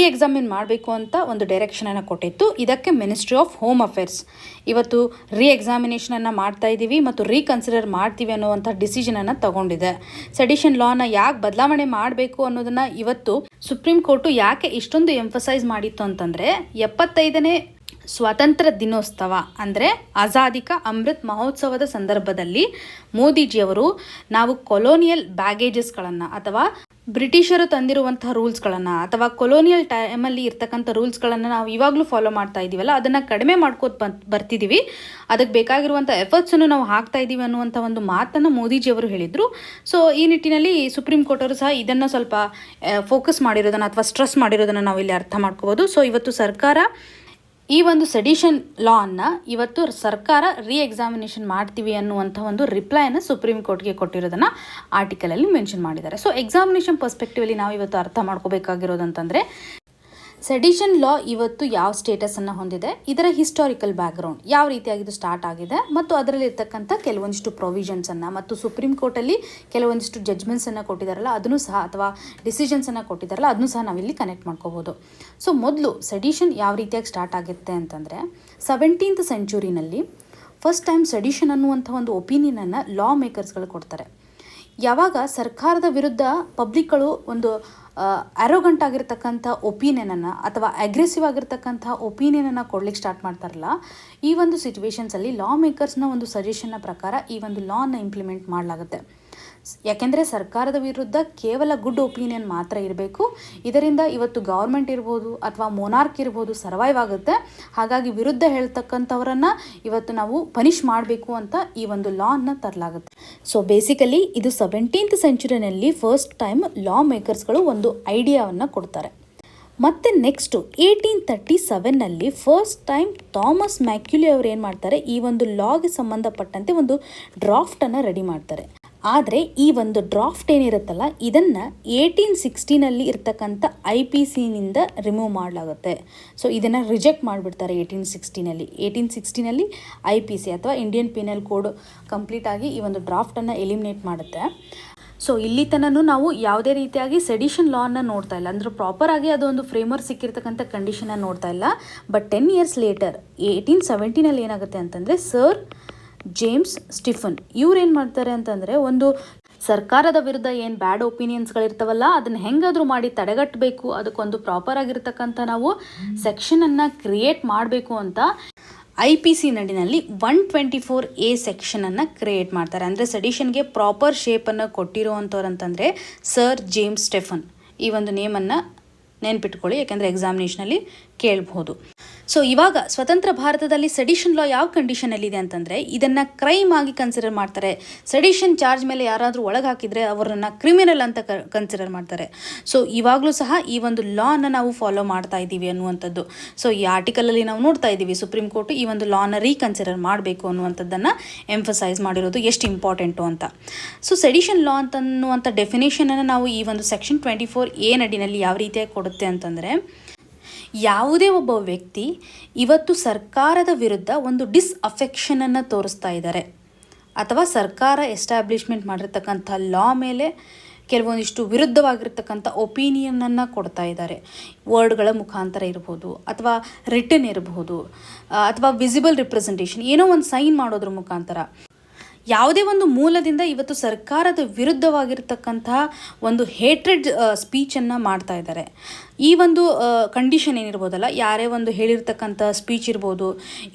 ಎಕ್ಸಾಮಿನ್ ಮಾಡಬೇಕು ಅಂತ ಒಂದು ಡೈರೆಕ್ಷನನ್ನು ಕೊಟ್ಟಿತ್ತು. ಇದಕ್ಕೆ ಮಿನಿಸ್ಟ್ರಿ ಆಫ್ ಹೋಮ್ ಅಫೇರ್ಸ್ ಇವತ್ತು ಎಕ್ಸಾಮಿನೇಷನನ್ನು ಮಾಡ್ತಾ ಇದ್ದೀವಿ ಮತ್ತು ರೀಕನ್ಸಿಡರ್ ಮಾಡ್ತೀವಿ ಅನ್ನುವಂಥ ಡಿಸಿಷನನ್ನು ತಗೊಂಡಿದೆ. ಸೆಡಿಷನ್ ಲಾನ ಯಾಕೆ ಬದಲಾವಣೆ ಮಾಡಬೇಕು ಅನ್ನೋದನ್ನು ಇವತ್ತು ಸುಪ್ರೀಂ ಕೋರ್ಟು ಯಾಕೆ ಇಷ್ಟೊಂದು ಎಂಫಸೈಸ್ ಮಾಡಿತ್ತು ಅಂತಂದರೆ, 75ನೇ ಸ್ವಾತಂತ್ರ್ಯ ದಿನೋತ್ಸವ ಅಂದರೆ ಆಜಾದಿ ಕಾ ಅಮೃತ್ ಮಹೋತ್ಸವದ ಸಂದರ್ಭದಲ್ಲಿ ಮೋದಿಜಿಯವರು ನಾವು ಕೊಲೋನಿಯಲ್ ಬ್ಯಾಗೇಜಸ್ಗಳನ್ನು ಅಥವಾ ಬ್ರಿಟಿಷರು ತಂದಿರುವಂಥ ರೂಲ್ಸ್ಗಳನ್ನು ಅಥವಾ ಕೊಲೋನಿಯಲ್ ಟೈಮಲ್ಲಿ ಇರ್ತಕ್ಕಂಥ ರೂಲ್ಸ್ಗಳನ್ನು ನಾವು ಇವಾಗಲೂ ಫಾಲೋ ಮಾಡ್ತಾ ಇದ್ದೀವಲ್ಲ, ಅದನ್ನು ಕಡಿಮೆ ಮಾಡ್ಕೋತ ಬರ್ತಿದ್ದೀವಿ, ಅದಕ್ಕೆ ಬೇಕಾಗಿರುವಂಥ ಎಫರ್ಟ್ಸನ್ನು ನಾವು ಹಾಕ್ತಾ ಇದ್ದೀವಿ ಅನ್ನುವಂಥ ಒಂದು ಮಾತನ್ನು ಮೋದಿಜಿಯವರು ಹೇಳಿದರು. ಸೊ ಈ ನಿಟ್ಟಿನಲ್ಲಿ ಸುಪ್ರೀಂ ಕೋರ್ಟ್ ಅವರು ಸಹ ಇದನ್ನು ಸ್ವಲ್ಪ ಫೋಕಸ್ ಮಾಡಿರೋದನ್ನು ಅಥವಾ ಸ್ಟ್ರೆಸ್ ಮಾಡಿರೋದನ್ನು ನಾವು ಇಲ್ಲಿ ಅರ್ಥ ಮಾಡ್ಕೋಬೋದು. ಸೊ ಇವತ್ತು ಸರ್ಕಾರ ಈ ಒಂದು ಸೆಡಿಷನ್ ಲಾನ್ನ ಇವತ್ತು ಸರ್ಕಾರ ಎಕ್ಸಾಮಿನೇಷನ್ ಮಾಡ್ತೀವಿ ಅನ್ನುವಂಥ ಒಂದು ರಿಪ್ಲೈನ ಸುಪ್ರೀಂ ಕೋರ್ಟ್ಗೆ ಕೊಟ್ಟಿರೋದನ್ನು ಆರ್ಟಿಕಲಲ್ಲಿ ಮೆನ್ಷನ್ ಮಾಡಿದ್ದಾರೆ. ಸೊ ಎಕ್ಸಾಮಿನೇಷನ್ ಪರ್ಸ್ಪೆಕ್ಟಿವಲ್ಲಿ ನಾವು ಇವತ್ತು ಅರ್ಥ ಮಾಡ್ಕೋಬೇಕಾಗಿರೋದಂತಂದರೆ, ಸೆಡಿಷನ್ ಲಾ ಇವತ್ತು ಯಾವ ಸ್ಟೇಟಸನ್ನು ಹೊಂದಿದೆ, ಇದರ ಹಿಸ್ಟಾರಿಕಲ್ ಬ್ಯಾಕ್ಗ್ರೌಂಡ್ ಯಾವ ರೀತಿಯಾಗಿದ್ದು ಸ್ಟಾರ್ಟ್ ಆಗಿದೆ ಮತ್ತು ಅದರಲ್ಲಿರ್ತಕ್ಕಂಥ ಕೆಲವೊಂದಿಷ್ಟು ಪ್ರೊವಿಷನ್ಸನ್ನು ಮತ್ತು ಸುಪ್ರೀಂ ಕೋರ್ಟಲ್ಲಿ ಕೆಲವೊಂದಿಷ್ಟು ಜಡ್ಜ್ಮೆಂಟ್ಸನ್ನು ಕೊಟ್ಟಿದ್ದಾರಲ್ಲ ಅದನ್ನು ಸಹ ಅಥವಾ ಡಿಸಿಷನ್ಸನ್ನು ಕೊಟ್ಟಿದ್ದಾರಲ್ಲ ಅದನ್ನು ಸಹ ನಾವಿಲ್ಲಿ ಕನೆಕ್ಟ್ ಮಾಡ್ಕೋಬೋದು. ಸೊ ಮೊದಲು ಸೆಡಿಷನ್ ಯಾವ ರೀತಿಯಾಗಿ ಸ್ಟಾರ್ಟ್ ಆಗುತ್ತೆ ಅಂತಂದರೆ, 17th ಸೆಂಚುರಿನಲ್ಲಿ ಫಸ್ಟ್ ಟೈಮ್ ಸೆಡಿಷನ್ ಅನ್ನುವಂಥ ಒಂದು ಒಪಿನಿಯನನ್ನು ಲಾ ಮೇಕರ್ಸ್ಗಳು ಕೊಡ್ತಾರೆ. ಯಾವಾಗ ಸರ್ಕಾರದ ವಿರುದ್ಧ ಪಬ್ಲಿಕ್ಗಳು ಒಂದು ಅರೋಗಂಟ್ ಆಗಿರ್ತಕ್ಕಂಥ ಒಪಿನಿಯನನ್ನು ಅಥವಾ ಅಗ್ರೆಸಿವ್ ಆಗಿರ್ತಕ್ಕಂಥ ಒಪಿನಿಯನನ್ನು ಕೊಡ್ಲಿಕ್ಕೆ ಸ್ಟಾರ್ಟ್ ಮಾಡ್ತಾರಲ್ಲ, ಈ ಒಂದು ಸಿಚುವೇಶನ್ಸಲ್ಲಿ ಲಾ ಮೇಕರ್ಸ್ನ ಒಂದು ಸಜೆಷನ್ನ ಪ್ರಕಾರ ಈ ಒಂದು ಲಾನ ಇಂಪ್ಲಿಮೆಂಟ್ ಮಾಡಲಾಗುತ್ತೆ. ಯಾಕೆಂದರೆ ಸರ್ಕಾರದ ವಿರುದ್ಧ ಕೇವಲ ಗುಡ್ ಒಪಿನಿಯನ್ ಮಾತ್ರ ಇರಬೇಕು. ಇದರಿಂದ ಇವತ್ತು ಗೌರ್ಮೆಂಟ್ ಇರ್ಬೋದು ಅಥವಾ ಮೊನಾರ್ಕ್ ಇರ್ಬೋದು ಸರ್ವೈವ್ ಆಗುತ್ತೆ. ಹಾಗಾಗಿ ವಿರುದ್ಧ ಹೇಳ್ತಕ್ಕಂಥವರನ್ನು ಇವತ್ತು ನಾವು ಪನಿಷ್ ಮಾಡಬೇಕು ಅಂತ ಈ ಒಂದು ಲಾನ ತರಲಾಗುತ್ತೆ. ಸೊ ಬೇಸಿಕಲಿ ಇದು 17th ಸೆಂಚುರಿನಲ್ಲಿ ಫಸ್ಟ್ ಟೈಮ್ ಲಾ ಮೇಕರ್ಸ್ಗಳು ಒಂದು ಐಡಿಯಾವನ್ನು ಕೊಡ್ತಾರೆ. ಮತ್ತು ನೆಕ್ಸ್ಟು 1837ನಲ್ಲಿ ಫಸ್ಟ್ ಟೈಮ್ ಥಾಮಸ್ ಮ್ಯಾಕ್ಯುಲಿ ಅವರು ಏನು ಮಾಡ್ತಾರೆ, ಈ ಒಂದು ಲಾಗೆ ಸಂಬಂಧಪಟ್ಟಂತೆ ಒಂದು ಡ್ರಾಫ್ಟನ್ನು ರೆಡಿ ಮಾಡ್ತಾರೆ. ಆದರೆ ಈ ಒಂದು ಡ್ರಾಫ್ಟ್ ಏನಿರುತ್ತಲ್ಲ, ಇದನ್ನು 1860ನಲ್ಲಿ ಇರ್ತಕ್ಕಂಥ IPCನಿಂದ ರಿಮೂವ್ ಮಾಡಲಾಗುತ್ತೆ. ಸೊ ಇದನ್ನು ರಿಜೆಕ್ಟ್ ಮಾಡಿಬಿಡ್ತಾರೆ 1860ನಲ್ಲಿ IPC ಅಥವಾ ಇಂಡಿಯನ್ ಪೀನಲ್ ಕೋಡ್ ಕಂಪ್ಲೀಟಾಗಿ ಈ ಒಂದು ಡ್ರಾಫ್ಟನ್ನು ಎಲಿಮಿನೇಟ್ ಮಾಡುತ್ತೆ. ಸೊ ಇಲ್ಲಿ ತನೂ ನಾವು ಯಾವುದೇ ರೀತಿಯಾಗಿ ಸೆಡಿಷನ್ ಲಾನ ನೋಡ್ತಾ ಇಲ್ಲ, ಅಂದರೆ ಪ್ರಾಪರಾಗಿ ಅದೊಂದು ಫ್ರೇಮ್ವರ್ಕ್ ಸಿಕ್ಕಿರ್ತಕ್ಕಂಥ ಕಂಡೀಷನ್ನ ನೋಡ್ತಾ ಇಲ್ಲ. ಬಟ್ 10 years ಲೇಟರ್ 1870ನಲ್ಲಿ ಏನಾಗುತ್ತೆ ಅಂತಂದರೆ ಸರ್ ಜೇಮ್ಸ್ ಸ್ಟಿಫನ್ ಇವ್ರೇನು ಮಾಡ್ತಾರೆ ಅಂತಂದರೆ, ಒಂದು ಸರ್ಕಾರದ ವಿರುದ್ಧ ಏನು ಬ್ಯಾಡ್ ಒಪಿನಿಯನ್ಸ್ಗಳಿರ್ತಾವಲ್ಲ ಅದನ್ನು ಹೆಂಗಾದರೂ ಮಾಡಿ ತಡೆಗಟ್ಟಬೇಕು, ಅದಕ್ಕೊಂದು ಪ್ರಾಪರ್ ಆಗಿರ್ತಕ್ಕಂಥ ನಾವು ಸೆಕ್ಷನನ್ನು ಕ್ರಿಯೇಟ್ ಮಾಡಬೇಕು ಅಂತ IPC ನಡಿನಲ್ಲಿ 124A ಸೆಕ್ಷನನ್ನು ಕ್ರಿಯೇಟ್ ಮಾಡ್ತಾರೆ. ಅಂದರೆ ಸೆಡಿಷನ್ಗೆ ಪ್ರಾಪರ್ ಶೇಪನ್ನು ಕೊಟ್ಟಿರುವಂಥವ್ರು ಅಂತಂದರೆ ಸರ್ ಜೇಮ್ಸ್ ಸ್ಟೆಫನ್. ಈ ಒಂದು ನೇಮನ್ನು ನೆನ್ಪಿಟ್ಕೊಳ್ಳಿ, ಯಾಕೆಂದರೆ ಎಕ್ಸಾಮಿನೇಷನಲ್ಲಿ ಕೇಳಬಹುದು. ಸೊ ಇವಾಗ ಸ್ವತಂತ್ರ ಭಾರತದಲ್ಲಿ ಸೆಡಿಷನ್ ಲಾ ಯಾವ ಕಂಡೀಷನಲ್ಲಿದೆ ಅಂತಂದರೆ, ಇದನ್ನು ಕ್ರೈಮ್ ಆಗಿ ಕನ್ಸಿಡರ್ ಮಾಡ್ತಾರೆ. ಸೆಡಿಷನ್ ಚಾರ್ಜ್ ಮೇಲೆ ಯಾರಾದರೂ ಒಳಗೆ ಹಾಕಿದರೆ ಅವರನ್ನು ಕ್ರಿಮಿನಲ್ ಅಂತ ಕನ್ಸಿಡರ್ ಮಾಡ್ತಾರೆ. ಸೊ ಇವಾಗಲೂ ಸಹ ಈ ಒಂದು ಲಾನ ನಾವು ಫಾಲೋ ಮಾಡ್ತಾ ಇದ್ದೀವಿ ಅನ್ನುವಂಥದ್ದು. ಸೊ ಈ ಆರ್ಟಿಕಲಲ್ಲಿ ನಾವು ನೋಡ್ತಾ ಇದ್ದೀವಿ ಸುಪ್ರೀಂ ಕೋರ್ಟು ಈ ಒಂದು ಲಾನ ರೀಕನ್ಸಿಡರ್ ಮಾಡಬೇಕು ಅನ್ನುವಂಥದ್ದನ್ನು ಎಂಫಸೈಸ್ ಮಾಡಿರೋದು ಎಷ್ಟು ಇಂಪಾರ್ಟೆಂಟು ಅಂತ. ಸೊ ಸೆಡಿಷನ್ ಲಾ ಅಂತನ್ನುವಂಥ ಡೆಫಿನೇಷನನ್ನು ನಾವು ಈ ಒಂದು ಸೆಕ್ಷನ್ 24A ನಡಿನಲ್ಲಿ ಯಾವ ರೀತಿಯಾಗಿ ಕೊಡುತ್ತೆ ಅಂತಂದರೆ, ಯಾವುದೇ ಒಬ್ಬ ವ್ಯಕ್ತಿ ಇವತ್ತು ಸರ್ಕಾರದ ವಿರುದ್ಧ ಒಂದು ಡಿಸ್ಅಫೆಕ್ಷನನ್ನು ತೋರಿಸ್ತಾ ಇದ್ದಾರೆ ಅಥವಾ ಸರ್ಕಾರ ಎಸ್ಟಾಬ್ಲಿಷ್ಮೆಂಟ್ ಮಾಡಿರ್ತಕ್ಕಂಥ ಲಾ ಮೇಲೆ ಕೆಲವೊಂದಿಷ್ಟು ವಿರುದ್ಧವಾಗಿರ್ತಕ್ಕಂಥ ಒಪಿನಿಯನನ್ನು ಕೊಡ್ತಾ ಇದ್ದಾರೆ. ವರ್ಡ್ಗಳ ಮುಖಾಂತರ ಇರ್ಬೋದು ಅಥವಾ ರಿಟನ್ ಇರಬಹುದು ಅಥವಾ ವಿಸಿಬಲ್ ರಿಪ್ರೆಸೆಂಟೇಷನ್, ಏನೋ ಒಂದು ಸೈನ್ ಮಾಡೋದ್ರ ಮುಖಾಂತರ ಯಾವುದೇ ಒಂದು ಮೂಲದಿಂದ ಇವತ್ತು ಸರ್ಕಾರದ ವಿರುದ್ಧವಾಗಿರ್ತಕ್ಕಂಥ ಒಂದು ಹೇಟ್ರೆಡ್ ಸ್ಪೀಚನ್ನು ಮಾಡ್ತಾ ಇದ್ದಾರೆ. ಈ ಒಂದು ಕಂಡೀಷನ್ ಏನಿರ್ಬೋದಲ್ಲ, ಯಾರೇ ಒಂದು ಹೇಳಿರ್ತಕ್ಕಂಥ ಸ್ಪೀಚ್ ಇರ್ಬೋದು,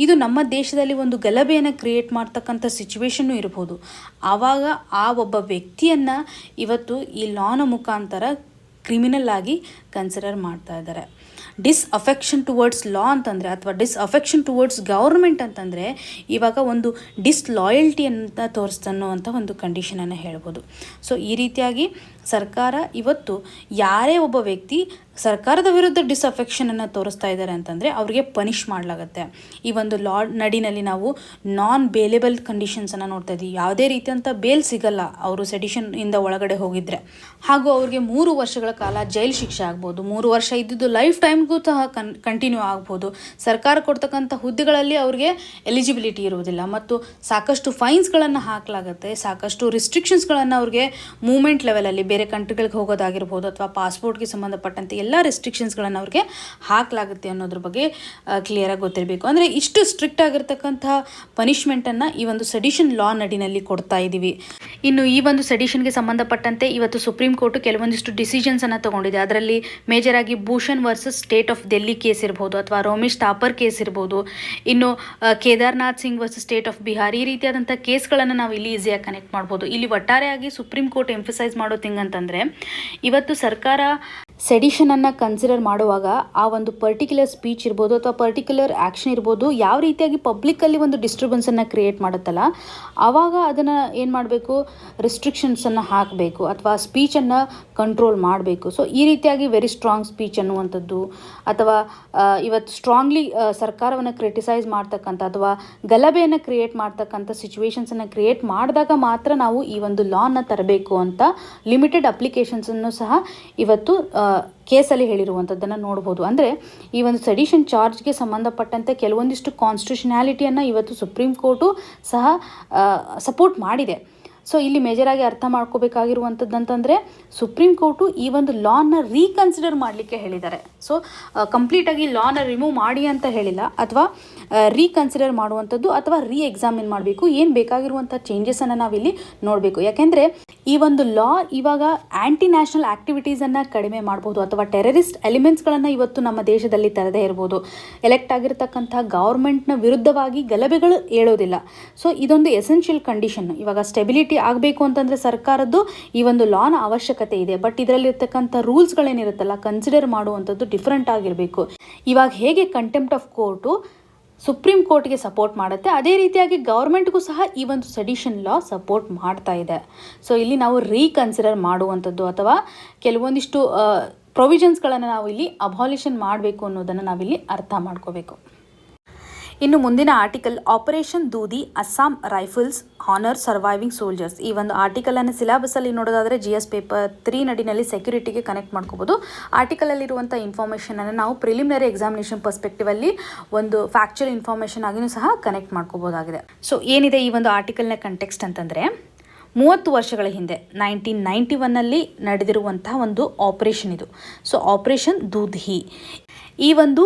ಇದು ನಮ್ಮ ದೇಶದಲ್ಲಿ ಒಂದು ಗಲಭೆಯನ್ನು ಕ್ರಿಯೇಟ್ ಮಾಡ್ತಕ್ಕಂಥ ಸಿಚುವೇಶನ್ನು ಇರ್ಬೋದು. ಆವಾಗ ಆ ಒಬ್ಬ ವ್ಯಕ್ತಿಯನ್ನು ಇವತ್ತು ಈ ಲಾನ ಮುಖಾಂತರ ಕ್ರಿಮಿನಲ್ ಆಗಿ ಕನ್ಸಿಡರ್ ಮಾಡ್ತಾ ಇದ್ದಾರೆ. ಡಿಸ್ಅಫೆಕ್ಷನ್ ಟುವರ್ಡ್ಸ್ ಲಾ ಅಂತಂದರೆ ಅಥವಾ ಡಿಸ್ಅಫೆಕ್ಷನ್ ಟುವರ್ಡ್ಸ್ ಗೌರ್ಮೆಂಟ್ ಅಂತಂದರೆ ಇವಾಗ ಒಂದು ಡಿಸ್ಲಾಯಲ್ಟಿ ಅಂತ ತೋರಿಸ್ತನ್ನುವಂಥ ಒಂದು ಕಂಡೀಷನನ್ನು ಹೇಳ್ಬೋದು. ಸೊ ಈ ರೀತಿಯಾಗಿ ಸರ್ಕಾರ ಇವತ್ತು ಯಾರೇ ಒಬ್ಬ ವ್ಯಕ್ತಿ ಸರ್ಕಾರದ ವಿರುದ್ಧ ಡಿಸ್ಅಫೆಕ್ಷನನ್ನು ತೋರಿಸ್ತಾ ಇದ್ದಾರೆ ಅಂತಂದರೆ ಅವರಿಗೆ ಪನಿಷ್ ಮಾಡಲಾಗುತ್ತೆ. ಈ ಒಂದು ಲಾ ನಡಿನಲ್ಲಿ ನಾವು ನಾನ್ ಬೇಲೇಬಲ್ ಕಂಡೀಷನ್ಸನ್ನು ನೋಡ್ತಾ ಇದ್ದೀವಿ. ಯಾವುದೇ ರೀತಿಯಂಥ ಬೇಲ್ ಸಿಗಲ್ಲ ಅವರು ಸೆಡಿಷನ್ ಇಂದ ಒಳಗಡೆ ಹೋಗಿದ್ರೆ. ಹಾಗೂ ಅವ್ರಿಗೆ 3 ವರ್ಷಗಳ ಕಾಲ ಜೈಲು ಶಿಕ್ಷೆ ಆಗ್ಬೋದು. 3 ವರ್ಷ ಇದ್ದಿದ್ದು ಲೈಫ್ ಟೈಮ್ಗೂ ಸಹ ಕಂಟಿನ್ಯೂ ಆಗ್ಬೋದು. ಸರ್ಕಾರ ಕೊಡ್ತಕ್ಕಂಥ ಹುದ್ದೆಗಳಲ್ಲಿ ಅವ್ರಿಗೆ ಎಲಿಜಿಬಿಲಿಟಿ ಇರುವುದಿಲ್ಲ ಮತ್ತು ಸಾಕಷ್ಟು ಫೈನ್ಸ್ಗಳನ್ನು ಹಾಕಲಾಗುತ್ತೆ. ಸಾಕಷ್ಟು ರಿಸ್ಟ್ರಿಕ್ಷನ್ಸ್ಗಳನ್ನು ಅವ್ರಿಗೆ ಮೂವ್ಮೆಂಟ್ ಲೆವೆಲಲ್ಲಿ ಬೇರೆ ಕಂಟ್ರಿಗಳಿಗೆ ಹೋಗೋದಾಗಿರ್ಬೋದು ಅಥವಾ ಪಾಸ್ಪೋರ್ಟ್ಗೆ ಸಂಬಂಧಪಟ್ಟಂತೆ ಎಲ್ಲ ರೆಸ್ಟ್ರಿಕ್ಷನ್ಸ್ಗಳನ್ನು ಅವ್ರಿಗೆ ಹಾಕಲಾಗುತ್ತೆ ಅನ್ನೋದ್ರ ಬಗ್ಗೆ ಕ್ಲಿಯರಾಗಿ ಗೊತ್ತಿರಬೇಕು. ಅಂದರೆ ಇಷ್ಟು ಸ್ಟ್ರಿಕ್ಟ್ ಆಗಿರ್ತಕ್ಕಂಥ ಪನಿಷ್ಮೆಂಟನ್ನು ಈ ಒಂದು ಸೆಡಿಷನ್ ಲಾ ನಡಿನಲ್ಲಿ ಕೊಡ್ತಾ ಇದ್ದೀವಿ. ಇನ್ನು ಈ ಒಂದು ಸೆಡಿಷನ್ಗೆ ಸಂಬಂಧಪಟ್ಟಂತೆ ಇವತ್ತು ಸುಪ್ರೀಂ ಕೋರ್ಟು ಕೆಲವೊಂದಿಷ್ಟು ಡಿಸಿಷನ್ಸನ್ನು ತಗೊಂಡಿದೆ. ಅದರಲ್ಲಿ ಮೇಜರ್ ಆಗಿ Bhushan versus state of Delhi case ಇರ್ಬೋದು ಅಥವಾ ರೋಮೇಶ್ ಥಾಪರ್ ಕೇಸ್ ಇರ್ಬೋದು, ಇನ್ನು Kedarnath Singh versus state of Bihar, ಈ ರೀತಿಯಾದಂಥ ಕೇಸ್ಗಳನ್ನು ನಾವು ಇಲ್ಲಿ ಈಸಿಯಾಗಿ ಕನೆಕ್ಟ್ ಮಾಡ್ಬೋದು. ಇಲ್ಲಿ ಒಟ್ಟಾರೆಯಾಗಿ ಸುಪ್ರೀಂ ಕೋರ್ಟ್ ಎಂಫಸೈಸ್ ಮಾಡೋ ಥಿಂಗ್ ಅಂತಂದರೆ, ಇವತ್ತು ಸರ್ಕಾರ ಸೆಡಿಷನನ್ನು ಕನ್ಸಿಡರ್ ಮಾಡುವಾಗ ಆ ಒಂದು ಪರ್ಟಿಕ್ಯುಲರ್ ಸ್ಪೀಚ್ ಇರ್ಬೋದು ಅಥವಾ ಪರ್ಟಿಕ್ಯುಲರ್ ಆ್ಯಕ್ಷನ್ ಇರ್ಬೋದು ಯಾವ ರೀತಿಯಾಗಿ ಪಬ್ಲಿಕ್ಕಲ್ಲಿ ಒಂದು ಡಿಸ್ಟರ್ಬೆನ್ಸನ್ನು ಕ್ರಿಯೇಟ್ ಮಾಡುತ್ತಲ್ಲ, ಆವಾಗ ಅದನ್ನು ಏನು ಮಾಡಬೇಕು, ರಿಸ್ಟ್ರಿಕ್ಷನ್ಸನ್ನು ಹಾಕಬೇಕು ಅಥವಾ ಸ್ಪೀಚನ್ನು ಕಂಟ್ರೋಲ್ ಮಾಡಬೇಕು. ಸೊ ಈ ರೀತಿಯಾಗಿ ವೆರಿ ಸ್ಟ್ರಾಂಗ್ ಸ್ಪೀಚ್ ಅನ್ನುವಂಥದ್ದು ಅಥವಾ ಇವತ್ತು ಸ್ಟ್ರಾಂಗ್ಲಿ ಸರ್ಕಾರವನ್ನು ಕ್ರಿಟಿಸೈಸ್ ಮಾಡ್ತಕ್ಕಂಥ ಅಥವಾ ಗಲಭೆಯನ್ನು ಕ್ರಿಯೇಟ್ ಮಾಡ್ತಕ್ಕಂಥ ಸಿಚುವೇಶನ್ಸನ್ನು ಕ್ರಿಯೇಟ್ ಮಾಡಿದಾಗ ಮಾತ್ರ ನಾವು ಈ ಒಂದು ಲಾನ ತರಬೇಕು ಅಂತ ಲಿಮಿಟೆಡ್ ಅಪ್ಲಿಕೇಶನ್ಸನ್ನು ಸಹ ಇವತ್ತು ಕೇಸಲ್ಲಿ ಹೇಳಿರುವಂಥದ್ದನ್ನು ನೋಡ್ಬೋದು. ಅಂದರೆ ಈ ಒಂದು ಸೆಡಿಷನ್ ಚಾರ್ಜ್ಗೆ ಸಂಬಂಧಪಟ್ಟಂತೆ ಕೆಲವೊಂದಿಷ್ಟು ಕಾನ್ಸ್ಟಿಟ್ಯೂಷನಾಲಿಟಿಯನ್ನು ಇವತ್ತು ಸುಪ್ರೀಂ ಕೋರ್ಟು ಸಹ ಸಪೋರ್ಟ್ ಮಾಡಿದೆ. ಸೊ ಇಲ್ಲಿ ಮೇಜರಾಗಿ ಅರ್ಥ ಮಾಡ್ಕೋಬೇಕಾಗಿರುವಂಥದ್ದಂತಂದರೆ ಸುಪ್ರೀಂ ಕೋರ್ಟು ಈ ಒಂದು ಲಾನ ರೀಕನ್ಸಿಡರ್ ಮಾಡಲಿಕ್ಕೆ ಹೇಳಿದ್ದಾರೆ. ಸೊ ಕಂಪ್ಲೀಟಾಗಿ ಲಾನ ರಿಮೂವ್ ಮಾಡಿ ಅಂತ ಹೇಳಿಲ್ಲ, ಅಥವಾ ರೀಕನ್ಸಿಡರ್ ಮಾಡುವಂಥದ್ದು ಅಥವಾ ಎಕ್ಸಾಮಿನ್ ಮಾಡಬೇಕು, ಏನು ಬೇಕಾಗಿರುವಂಥ ಚೇಂಜಸನ್ನು ನಾವಿಲ್ಲಿ ನೋಡಬೇಕು. ಯಾಕೆಂದರೆ ಈ ಒಂದು ಲಾ ಇವಾಗ ಆ್ಯಂಟಿ ನ್ಯಾಷನಲ್ ಆ್ಯಕ್ಟಿವಿಟೀಸನ್ನು ಕಡಿಮೆ ಮಾಡ್ಬೋದು ಅಥವಾ ಟೆರರಿಸ್ಟ್ ಎಲಿಮೆಂಟ್ಸ್ಗಳನ್ನು ಇವತ್ತು ನಮ್ಮ ದೇಶದಲ್ಲಿ ತರದೇ ಇರ್ಬೋದು. ಎಲೆಕ್ಟ್ ಆಗಿರ್ತಕ್ಕಂಥ ಗೌರ್ಮೆಂಟ್ನ ವಿರುದ್ಧವಾಗಿ ಗಲಭೆಗಳು ಏಳೋದಿಲ್ಲ. ಸೊ ಇದೊಂದು ಎಸೆನ್ಷಿಯಲ್ ಕಂಡೀಷನ್. ಇವಾಗ ಸ್ಟೆಬಿಲಿಟಿ ಆಗಬೇಕು ಅಂತಂದರೆ ಸರ್ಕಾರದ್ದು ಈ ಒಂದು ಲಾನ ಅವಶ್ಯಕತೆ ಇದೆ. ಬಟ್ ಇದರಲ್ಲಿರ್ತಕ್ಕಂಥ ರೂಲ್ಸ್ಗಳೇನಿರುತ್ತಲ್ಲ ಕನ್ಸಿಡರ್ ಮಾಡುವಂಥದ್ದು ಡಿಫ್ರೆಂಟ್ ಆಗಿರಬೇಕು. ಇವಾಗ ಹೇಗೆ ಕಂಟೆಂಪ್ಟ್ ಆಫ್ ಕೋರ್ಟು ಸುಪ್ರೀಂ ಕೋರ್ಟ್ಗೆ ಸಪೋರ್ಟ್ ಮಾಡುತ್ತೆ, ಅದೇ ರೀತಿಯಾಗಿ ಗೌರ್ಮೆಂಟ್ಗೂ ಸಹ ಈ ಒಂದು ಸೆಡಿಷನ್ ಲಾ ಸಪೋರ್ಟ್ ಮಾಡ್ತಾ ಇದೆ. ಸೊ ಇಲ್ಲಿ ನಾವು ರೀಕನ್ಸಿಡರ್ ಮಾಡುವಂಥದ್ದು ಅಥವಾ ಕೆಲವೊಂದಿಷ್ಟು ಪ್ರೊವಿಷನ್ಸ್ಗಳನ್ನು ನಾವು ಇಲ್ಲಿ ಅಬಾಲಿಷನ್ ಮಾಡಬೇಕು ಅನ್ನೋದನ್ನು ನಾವಿಲ್ಲಿ ಅರ್ಥ ಮಾಡ್ಕೋಬೇಕು. ಇನ್ನು ಮುಂದಿನ article operation Dudhi Assam rifles honour surviving soldiers. ಈ ಒಂದು ಆರ್ಟಿಕಲನ್ನು ಸಿಲೆಬಸಲ್ಲಿ ನೋಡೋದಾದರೆ GS ಪೇಪರ್ 3 ನಡಿನಲ್ಲಿ ಸೆಕ್ಯೂರಿಟಿಗೆ ಕನೆಕ್ಟ್ ಮಾಡ್ಕೋಬೋದು. ಆರ್ಟಿಕಲಲ್ಲಿರುವಂಥ ಇನ್ಫಾರ್ಮೇಷನನ್ನು ನಾವು ಪ್ರಿಲಿಮಿನರಿ ಎಕ್ಸಾಮಿನೇಷನ್ ಪರ್ಸ್ಪೆಕ್ಟಿವಲ್ಲಿ ಒಂದು ಫ್ಯಾಕ್ಚುಯಲ್ ಇನ್ಫಾರ್ಮೇಷನ್ ಆಗಿಯೂ ಸಹ ಕನೆಕ್ಟ್ ಮಾಡ್ಕೋಬೋದಾಗಿದೆ. ಸೊ ಏನಿದೆ ಈ ಒಂದು ಆರ್ಟಿಕಲ್ನ ಕಂಟೆಕ್ಸ್ಟ್ ಅಂತಂದರೆ 30 ವರ್ಷಗಳ ಹಿಂದೆ 1991ನಲ್ಲಿ ನಡೆದಿರುವಂತಹ ಒಂದು ಆಪರೇಷನ್ ಇದು. ಸೊ ಆಪರೇಷನ್ ದೂಧಿ ಈ ಒಂದು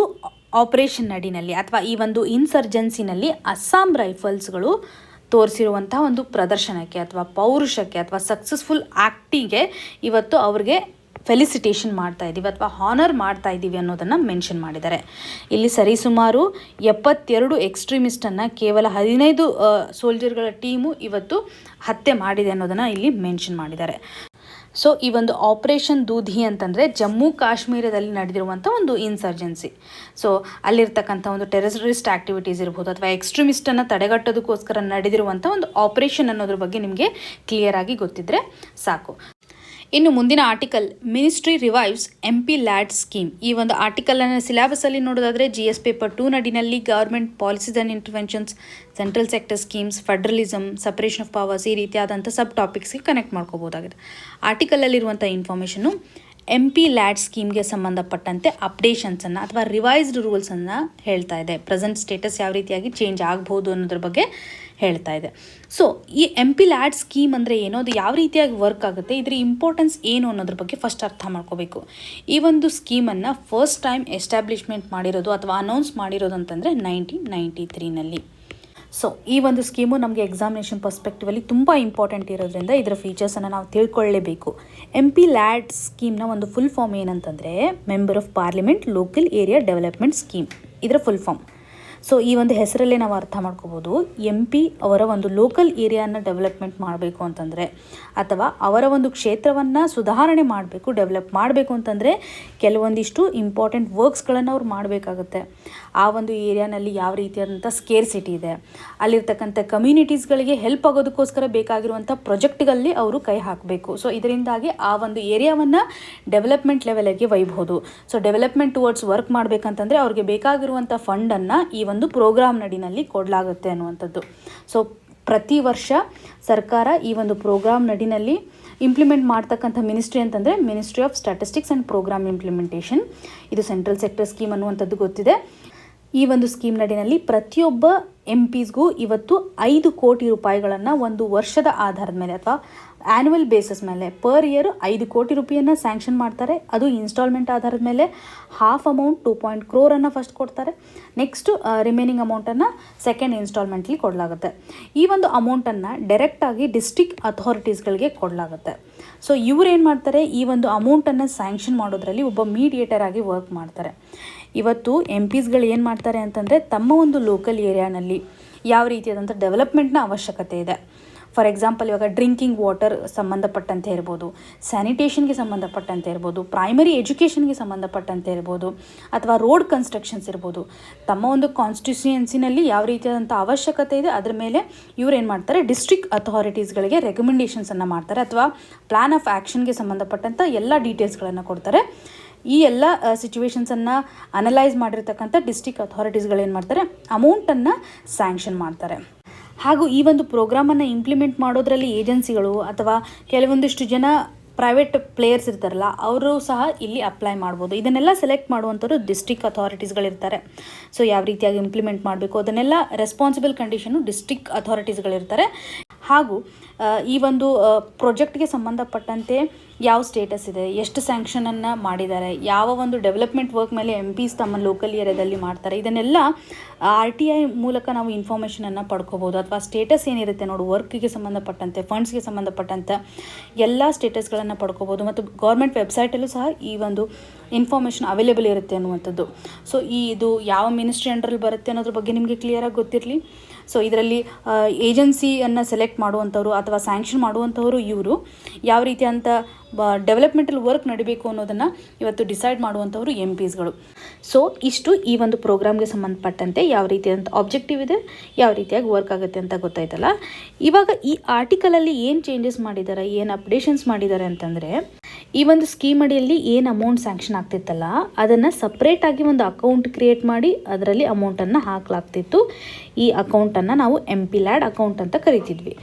ಆಪರೇಷನ್ ನಡಿನಲ್ಲಿ ಅಥವಾ ಈ ಒಂದು ಇನ್ಸರ್ಜೆನ್ಸಿನಲ್ಲಿ ಅಸ್ಸಾಂ ರೈಫಲ್ಸ್ಗಳು ತೋರಿಸಿರುವಂಥ ಒಂದು ಪ್ರದರ್ಶನಕ್ಕೆ ಅಥವಾ ಪೌರುಷಕ್ಕೆ ಅಥವಾ ಸಕ್ಸಸ್ಫುಲ್ ಆ್ಯಕ್ಟಿಗೆ ಇವತ್ತು ಅವ್ರಿಗೆ ಫೆಲಿಸಿಟೇಷನ್ ಮಾಡ್ತಾ ಇದ್ದೀವಿ ಅಥವಾ ಹಾನರ್ ಮಾಡ್ತಾ ಇದ್ದೀವಿ ಅನ್ನೋದನ್ನು ಮೆನ್ಷನ್ ಮಾಡಿದ್ದಾರೆ. ಇಲ್ಲಿ ಸರಿಸುಮಾರು 72 ಎಕ್ಸ್ಟ್ರೀಮಿಸ್ಟನ್ನು ಕೇವಲ 15 ಸೋಲ್ಜರ್ಗಳ ಟೀಮು ಇವತ್ತು ಹತ್ಯೆ ಮಾಡಿದೆ ಅನ್ನೋದನ್ನು ಇಲ್ಲಿ ಮೆನ್ಷನ್ ಮಾಡಿದ್ದಾರೆ. ಸೊ ಈ ಒಂದು ಆಪರೇಷನ್ ದೂಧಿ ಅಂತಂದರೆ ಜಮ್ಮು ಕಾಶ್ಮೀರದಲ್ಲಿ ನಡೆದಿರುವಂಥ ಒಂದು ಇನ್ಸರ್ಜೆನ್ಸಿ. ಸೊ ಅಲ್ಲಿರ್ತಕ್ಕಂಥ ಒಂದು ಟೆರರಿಸ್ಟ್ ಆ್ಯಕ್ಟಿವಿಟೀಸ್ ಇರ್ಬೋದು ಅಥವಾ ಎಕ್ಸ್ಟ್ರೀಮಿಸ್ಟನ್ನು ತಡೆಗಟ್ಟೋದಕ್ಕೋಸ್ಕರ ನಡೆದಿರುವಂಥ ಒಂದು ಆಪರೇಷನ್ ಅನ್ನೋದ್ರ ಬಗ್ಗೆ ನಿಮಗೆ ಕ್ಲಿಯರ್ ಆಗಿ ಗೊತ್ತಿದ್ದರೆ ಸಾಕು. ಇನ್ನು ಮುಂದಿನ article ministry revives MP LAD scheme. ಈ ಒಂದು ಆರ್ಟಿಕಲನ್ನು ಸಿಲೆಬಸಲ್ಲಿ ನೋಡೋದಾದರೆ GS ಪೇಪರ್ 2 ನಡಿನಲ್ಲಿ government policies and interventions, central sector schemes, federalism, separation of powers ಈ ರೀತಿಯಾದಂಥ ಸಬ್ ಟಾಪಿಕ್ಸ್ಗೆ ಕನೆಕ್ಟ್ ಮಾಡ್ಕೋಬೋದಾಗಿದೆ. ಆರ್ಟಿಕಲಲ್ಲಿರುವಂಥ ಇನ್ಫಾರ್ಮೇಷನು MP ಲ್ಯಾಡ್ ಸ್ಕೀಮ್ಗೆ ಸಂಬಂಧಪಟ್ಟಂತೆ ಅಪ್ಡೇಷನ್ಸನ್ನು ಅಥವಾ ರಿವೈಸ್ಡ್ ರೂಲ್ಸನ್ನು ಹೇಳ್ತಾ ಇದೆ. ಪ್ರೆಸೆಂಟ್ ಸ್ಟೇಟಸ್ ಯಾವ ರೀತಿಯಾಗಿ ಚೇಂಜ್ ಆಗ್ಬೋದು ಅನ್ನೋದ್ರ ಬಗ್ಗೆ ಹೇಳ್ತಾ ಇದೆ. ಸೊ ಈ MP ಲ್ಯಾಡ್ ಸ್ಕೀಮ್ ಅಂದರೆ ಏನೋ, ಅದು ಯಾವ ರೀತಿಯಾಗಿ ವರ್ಕ್ ಆಗುತ್ತೆ, ಇದರ ಇಂಪಾರ್ಟೆನ್ಸ್ ಏನು ಅನ್ನೋದ್ರ ಬಗ್ಗೆ ಫಸ್ಟ್ ಅರ್ಥ ಮಾಡ್ಕೋಬೇಕು. ಈ ಒಂದು ಸ್ಕೀಮನ್ನು ಫಸ್ಟ್ ಟೈಮ್ ಎಸ್ಟಾಬ್ಲಿಷ್ಮೆಂಟ್ ಮಾಡಿರೋದು ಅಥವಾ ಅನೌನ್ಸ್ ಮಾಡಿರೋದು ಅಂತಂದರೆ 1993ನಲ್ಲಿ. ಸೊ ಈ ಒಂದು ಸ್ಕೀಮು ನಮಗೆ ಎಕ್ಸಾಮಿನೇಷನ್ ಪರ್ಸ್ಪೆಕ್ಟಿವಲ್ಲಿ ತುಂಬ ಇಂಪಾರ್ಟೆಂಟ್ ಇರೋದ್ರಿಂದ ಇದರ ಫೀಚರ್ಸನ್ನು ನಾವು ತಿಳ್ಕೊಳ್ಳೇಬೇಕು. MP ಲ್ಯಾಡ್ ಸ್ಕೀಮ್ನ ಒಂದು ಫುಲ್ ಫಾರ್ಮ್ ಏನಂತಂದರೆ member of parliament local area development scheme, ಇದರ ಫುಲ್ ಫಾರ್ಮ್. ಸೊ ಈ ಒಂದು ಹೆಸರಲ್ಲೇ ನಾವು ಅರ್ಥ ಮಾಡ್ಕೋಬೋದು. MP ಅವರ ಒಂದು ಲೋಕಲ್ ಏರಿಯಾನ ಡೆವಲಪ್ಮೆಂಟ್ ಮಾಡಬೇಕು ಅಂತಂದರೆ ಅಥವಾ ಅವರ ಒಂದು ಕ್ಷೇತ್ರವನ್ನು ಸುಧಾರಣೆ ಮಾಡಬೇಕು, ಡೆವಲಪ್ ಮಾಡಬೇಕು ಅಂತಂದರೆ ಕೆಲವೊಂದಿಷ್ಟು ಇಂಪಾರ್ಟೆಂಟ್ ವರ್ಕ್ಸ್ಗಳನ್ನು ಅವ್ರು ಮಾಡಬೇಕಾಗುತ್ತೆ. ಆ ಒಂದು ಏರಿಯಾನಲ್ಲಿ ಯಾವ ರೀತಿಯಾದಂಥ ಸ್ಕೇರ್ಸಿಟಿ ಇದೆ, ಅಲ್ಲಿರ್ತಕ್ಕಂಥ ಕಮ್ಯುನಿಟೀಸ್ಗಳಿಗೆ ಹೆಲ್ಪ್ ಆಗೋದಕ್ಕೋಸ್ಕರ ಬೇಕಾಗಿರುವಂಥ ಪ್ರಾಜೆಕ್ಟ್ಗಳಲ್ಲಿ ಅವರು ಕೈ ಹಾಕಬೇಕು. ಸೊ ಇದರಿಂದಾಗಿ ಆ ಒಂದು ಏರಿಯಾವನ್ನು ಡೆವಲಪ್ಮೆಂಟ್ ಲೆವೆಲ್ಗೆ ಒಯ್ಬೋದು. ಸೊ ಡೆವಲಪ್ಮೆಂಟ್ ಟುವರ್ಡ್ಸ್ ವರ್ಕ್ ಮಾಡಬೇಕಂತಂದರೆ ಅವ್ರಿಗೆ ಬೇಕಾಗಿರುವಂಥ ಫಂಡನ್ನು ಈ ಒಂದು ಪ್ರೋಗ್ರಾಮ್ ನಡಿನಲ್ಲಿ ಕೊಡಲಾಗುತ್ತೆ ಅನ್ನುವಂಥದ್ದು. ಸೊ ಪ್ರತಿ ವರ್ಷ ಸರ್ಕಾರ ಈ ಒಂದು ಪ್ರೋಗ್ರಾಮ್ ನಡಿನಲ್ಲಿ ಇಂಪ್ಲಿಮೆಂಟ್ ಮಾಡ್ತಕ್ಕಂಥ ಮಿನಿಸ್ಟ್ರಿ ಅಂತಂದರೆ ministry of statistics and programme implementation. ಇದು ಸೆಂಟ್ರಲ್ ಸೆಕ್ಟರ್ ಸ್ಕೀಮ್ ಅನ್ನುವಂಥದ್ದು ಗೊತ್ತಿದೆ. ಈ ಒಂದು ಸ್ಕೀಮ್ ನಡಿನಲ್ಲಿ ಪ್ರತಿಯೊಬ್ಬ MPಸ್ಗೂ ಇವತ್ತು 5 ಕೋಟಿ ರೂಪಾಯಿಗಳನ್ನು ಒಂದು ವರ್ಷದ ಆಧಾರದ ಮೇಲೆ ಅಥವಾ ಆ್ಯನ್ಯುವಲ್ ಬೇಸಿಸ್ ಮೇಲೆ ಪರ್ ಇಯರ್ 5 ಕೋಟಿ ರೂಪಾಯಿಯನ್ನು ಸ್ಯಾಂಕ್ಷನ್ ಮಾಡ್ತಾರೆ. ಅದು ಇನ್ಸ್ಟಾಲ್ಮೆಂಟ್ ಆಧಾರದ ಮೇಲೆ ಹಾಫ್ ಅಮೌಂಟ್ 2 crore ಫಸ್ಟ್ ಕೊಡ್ತಾರೆ. ನೆಕ್ಸ್ಟು ರಿಮೈನಿಂಗ್ ಅಮೌಂಟನ್ನು ಸೆಕೆಂಡ್ ಇನ್ಸ್ಟಾಲ್ಮೆಂಟ್ಲಿ ಕೊಡಲಾಗುತ್ತೆ. ಈ ಒಂದು ಅಮೌಂಟನ್ನು ಡೈರೆಕ್ಟಾಗಿ ಡಿಸ್ಟ್ರಿಕ್ಟ್ ಅಥಾರಿಟೀಸ್ಗಳಿಗೆ ಕೊಡಲಾಗುತ್ತೆ. ಸೊ ಇವ್ರು ಏನು ಮಾಡ್ತಾರೆ, ಈ ಒಂದು ಅಮೌಂಟನ್ನು ಸ್ಯಾಂಕ್ಷನ್ ಮಾಡೋದ್ರಲ್ಲಿ ಒಬ್ಬ ಮೀಡಿಯೇಟರ್ ಆಗಿ ವರ್ಕ್ ಮಾಡ್ತಾರೆ. ಇವತ್ತು MPಸ್ಗಳು ಏನು ಮಾಡ್ತಾರೆ ಅಂತಂದರೆ ತಮ್ಮ ಒಂದು ಲೋಕಲ್ ಏರಿಯಾನಲ್ಲಿ ಯಾವ ರೀತಿಯಾದಂಥ ಡೆವಲಪ್ಮೆಂಟ್ನ ಅವಶ್ಯಕತೆ ಇದೆ. ಫಾರ್ ಎಕ್ಸಾಂಪಲ್ ಇವಾಗ ಡ್ರಿಂಕಿಂಗ್ ವಾಟರ್ ಸಂಬಂಧಪಟ್ಟಂತೆ ಇರ್ಬೋದು, ಸ್ಯಾನಿಟೇಷನ್ಗೆ ಸಂಬಂಧಪಟ್ಟಂತೆ ಇರ್ಬೋದು, ಪ್ರೈಮರಿ ಎಜುಕೇಷನ್ಗೆ ಸಂಬಂಧಪಟ್ಟಂತೆ ಇರ್ಬೋದು, ಅಥವಾ ರೋಡ್ ಕನ್ಸ್ಟ್ರಕ್ಷನ್ಸ್ ಇರ್ಬೋದು. ತಮ್ಮ ಒಂದು ಕಾನ್ಸ್ಟಿಟ್ಯೂಯೆನ್ಸಿನಲ್ಲಿ ಯಾವ ರೀತಿಯಾದಂಥ ಅವಶ್ಯಕತೆ ಇದೆ ಅದರ ಮೇಲೆ ಇವ್ರು ಏನು ಮಾಡ್ತಾರೆ, ಡಿಸ್ಟ್ರಿಕ್ಟ್ ಅಥಾರಿಟೀಸ್ಗಳಿಗೆ ರೆಕಮೆಂಡೇಷನ್ಸನ್ನು ಮಾಡ್ತಾರೆ ಅಥವಾ ಪ್ಲ್ಯಾನ್ ಆಫ್ ಆ್ಯಕ್ಷನ್ಗೆ ಸಂಬಂಧಪಟ್ಟಂಥ ಎಲ್ಲ ಡೀಟೇಲ್ಸ್ಗಳನ್ನು ಕೊಡ್ತಾರೆ. ಈ ಎಲ್ಲ ಸಿಚುವೇಶನ್ಸನ್ನು ಅನಲೈಸ್ ಮಾಡಿರ್ತಕ್ಕಂಥ ಡಿಸ್ಟ್ರಿಕ್ಟ್ ಅಥಾರಿಟೀಸ್ಗಳು ಏನು ಮಾಡ್ತಾರೆ, ಅಮೌಂಟನ್ನು ಸ್ಯಾಂಕ್ಷನ್ ಮಾಡ್ತಾರೆ. ಹಾಗೂ ಈ ಒಂದು ಪ್ರೋಗ್ರಾಮನ್ನು ಇಂಪ್ಲಿಮೆಂಟ್ ಮಾಡೋದ್ರಲ್ಲಿ ಏಜೆನ್ಸಿಗಳು ಅಥವಾ ಕೆಲವೊಂದಿಷ್ಟು ಜನ ಪ್ರೈವೇಟ್ ಪ್ಲೇಯರ್ಸ್ ಇರ್ತಾರಲ್ಲ ಅವರು ಸಹ ಇಲ್ಲಿ ಅಪ್ಲೈ ಮಾಡ್ಬೋದು. ಇದನ್ನೆಲ್ಲ ಸೆಲೆಕ್ಟ್ ಮಾಡುವಂಥವ್ರು ಡಿಸ್ಟ್ರಿಕ್ಟ್ ಅಥಾರಿಟೀಸ್ಗಳಿರ್ತಾರೆ. ಸೊ ಯಾವ ರೀತಿಯಾಗಿ ಇಂಪ್ಲಿಮೆಂಟ್ ಮಾಡಬೇಕು ಅದನ್ನೆಲ್ಲ ರೆಸ್ಪಾನ್ಸಿಬಲ್ ಕಂಡೀಷನು ಡಿಸ್ಟ್ರಿಕ್ಟ್ ಅಥಾರಿಟೀಸ್ಗಳಿರ್ತಾರೆ. ಹಾಗೂ ಈ ಒಂದು ಪ್ರಾಜೆಕ್ಟ್ಗೆ ಸಂಬಂಧಪಟ್ಟಂತೆ ಯಾವ ಸ್ಟೇಟಸ್ ಇದೆ, ಎಷ್ಟು ಸ್ಯಾಂಕ್ಷನನ್ನು ಮಾಡಿದ್ದಾರೆ, ಯಾವ ಒಂದು ಡೆವಲಪ್ಮೆಂಟ್ ವರ್ಕ್ ಮೇಲೆ MPs ತಮ್ಮ ಲೋಕಲ್ ಏರಿಯಾದಲ್ಲಿ ಮಾಡ್ತಾರೆ, ಇದನ್ನೆಲ್ಲ RTI ಮೂಲಕ ನಾವು ಇನ್ಫಾರ್ಮೇಷನನ್ನು ಪಡ್ಕೋಬೋದು. ಅಥವಾ ಸ್ಟೇಟಸ್ ಏನಿರುತ್ತೆ ನೋಡು, ವರ್ಕಿಗೆ ಸಂಬಂಧಪಟ್ಟಂತೆ, ಫಂಡ್ಸ್ಗೆ ಸಂಬಂಧಪಟ್ಟಂತೆ ಎಲ್ಲ ಸ್ಟೇಟಸ್ಗಳನ್ನು ಪಡ್ಕೋಬೋದು. ಮತ್ತು ಗೌರ್ಮೆಂಟ್ ವೆಬ್ಸೈಟಲ್ಲೂ ಸಹ ಈ ಒಂದು ಇನ್ಫಾರ್ಮೇಷನ್ ಅವೈಲೇಬಲ್ ಇರುತ್ತೆ ಅನ್ನುವಂಥದ್ದು. ಸೊ ಇದು ಯಾವ ಮಿನಿಸ್ಟ್ರಿ ಅಂಡರಲ್ಲಿ ಬರುತ್ತೆ ಅನ್ನೋದ್ರ ಬಗ್ಗೆ ನಿಮಗೆ ಕ್ಲಿಯರಾಗಿ ಗೊತ್ತಿರಲಿ. ಸೊ ಇದರಲ್ಲಿ ಏಜೆನ್ಸಿಯನ್ನು ಸೆಲೆಕ್ಟ್ ಮಾಡುವಂಥವ್ರು ಅಥವಾ ಸ್ಯಾಂಕ್ಷನ್ ಮಾಡುವಂಥವರು ಇವರು, ಯಾವ ರೀತಿ ಅಂತ ಡೆವಲಪ್ಮೆಂಟಲ್ ವರ್ಕ್ ನಡೀಬೇಕು ಅನ್ನೋದನ್ನು ಇವತ್ತು ಡಿಸೈಡ್ ಮಾಡುವಂಥವ್ರು MPsಗಳು. ಸೊ ಇಷ್ಟು ಈ ಒಂದು ಪ್ರೋಗ್ರಾಮ್ಗೆ ಸಂಬಂಧಪಟ್ಟಂತೆ ಯಾವ ರೀತಿಯಾದಂಥ ಆಬ್ಜೆಕ್ಟಿವ್ ಇದೆ, ಯಾವ ರೀತಿಯಾಗಿ ವರ್ಕ್ ಆಗುತ್ತೆ ಅಂತ ಗೊತ್ತಾಯ್ತಲ್ಲ. ಇವಾಗ ಈ ಆರ್ಟಿಕಲಲ್ಲಿ ಏನು ಚೇಂಜಸ್ ಮಾಡಿದ್ದಾರೆ, ಏನು ಅಪ್ಡೇಷನ್ಸ್ ಮಾಡಿದ್ದಾರೆ ಅಂತಂದರೆ, ಈ ಒಂದು ಸ್ಕೀಮ್ ಅಡಿಯಲ್ಲಿ ಏನು ಅಮೌಂಟ್ ಸ್ಯಾಂಕ್ಷನ್ ಆಗ್ತಿತ್ತಲ್ಲ ಅದನ್ನು ಸಪ್ರೇಟಾಗಿ ಒಂದು ಅಕೌಂಟ್ ಕ್ರಿಯೇಟ್ ಮಾಡಿ ಅದರಲ್ಲಿ ಅಮೌಂಟನ್ನು ಹಾಕಲಾಗ್ತಿತ್ತು. ಈ ಅಕೌಂಟನ್ನು ನಾವು MPLAD ಅಕೌಂಟ್ ಅಂತ ಕರಿತಿದ್ವಿ.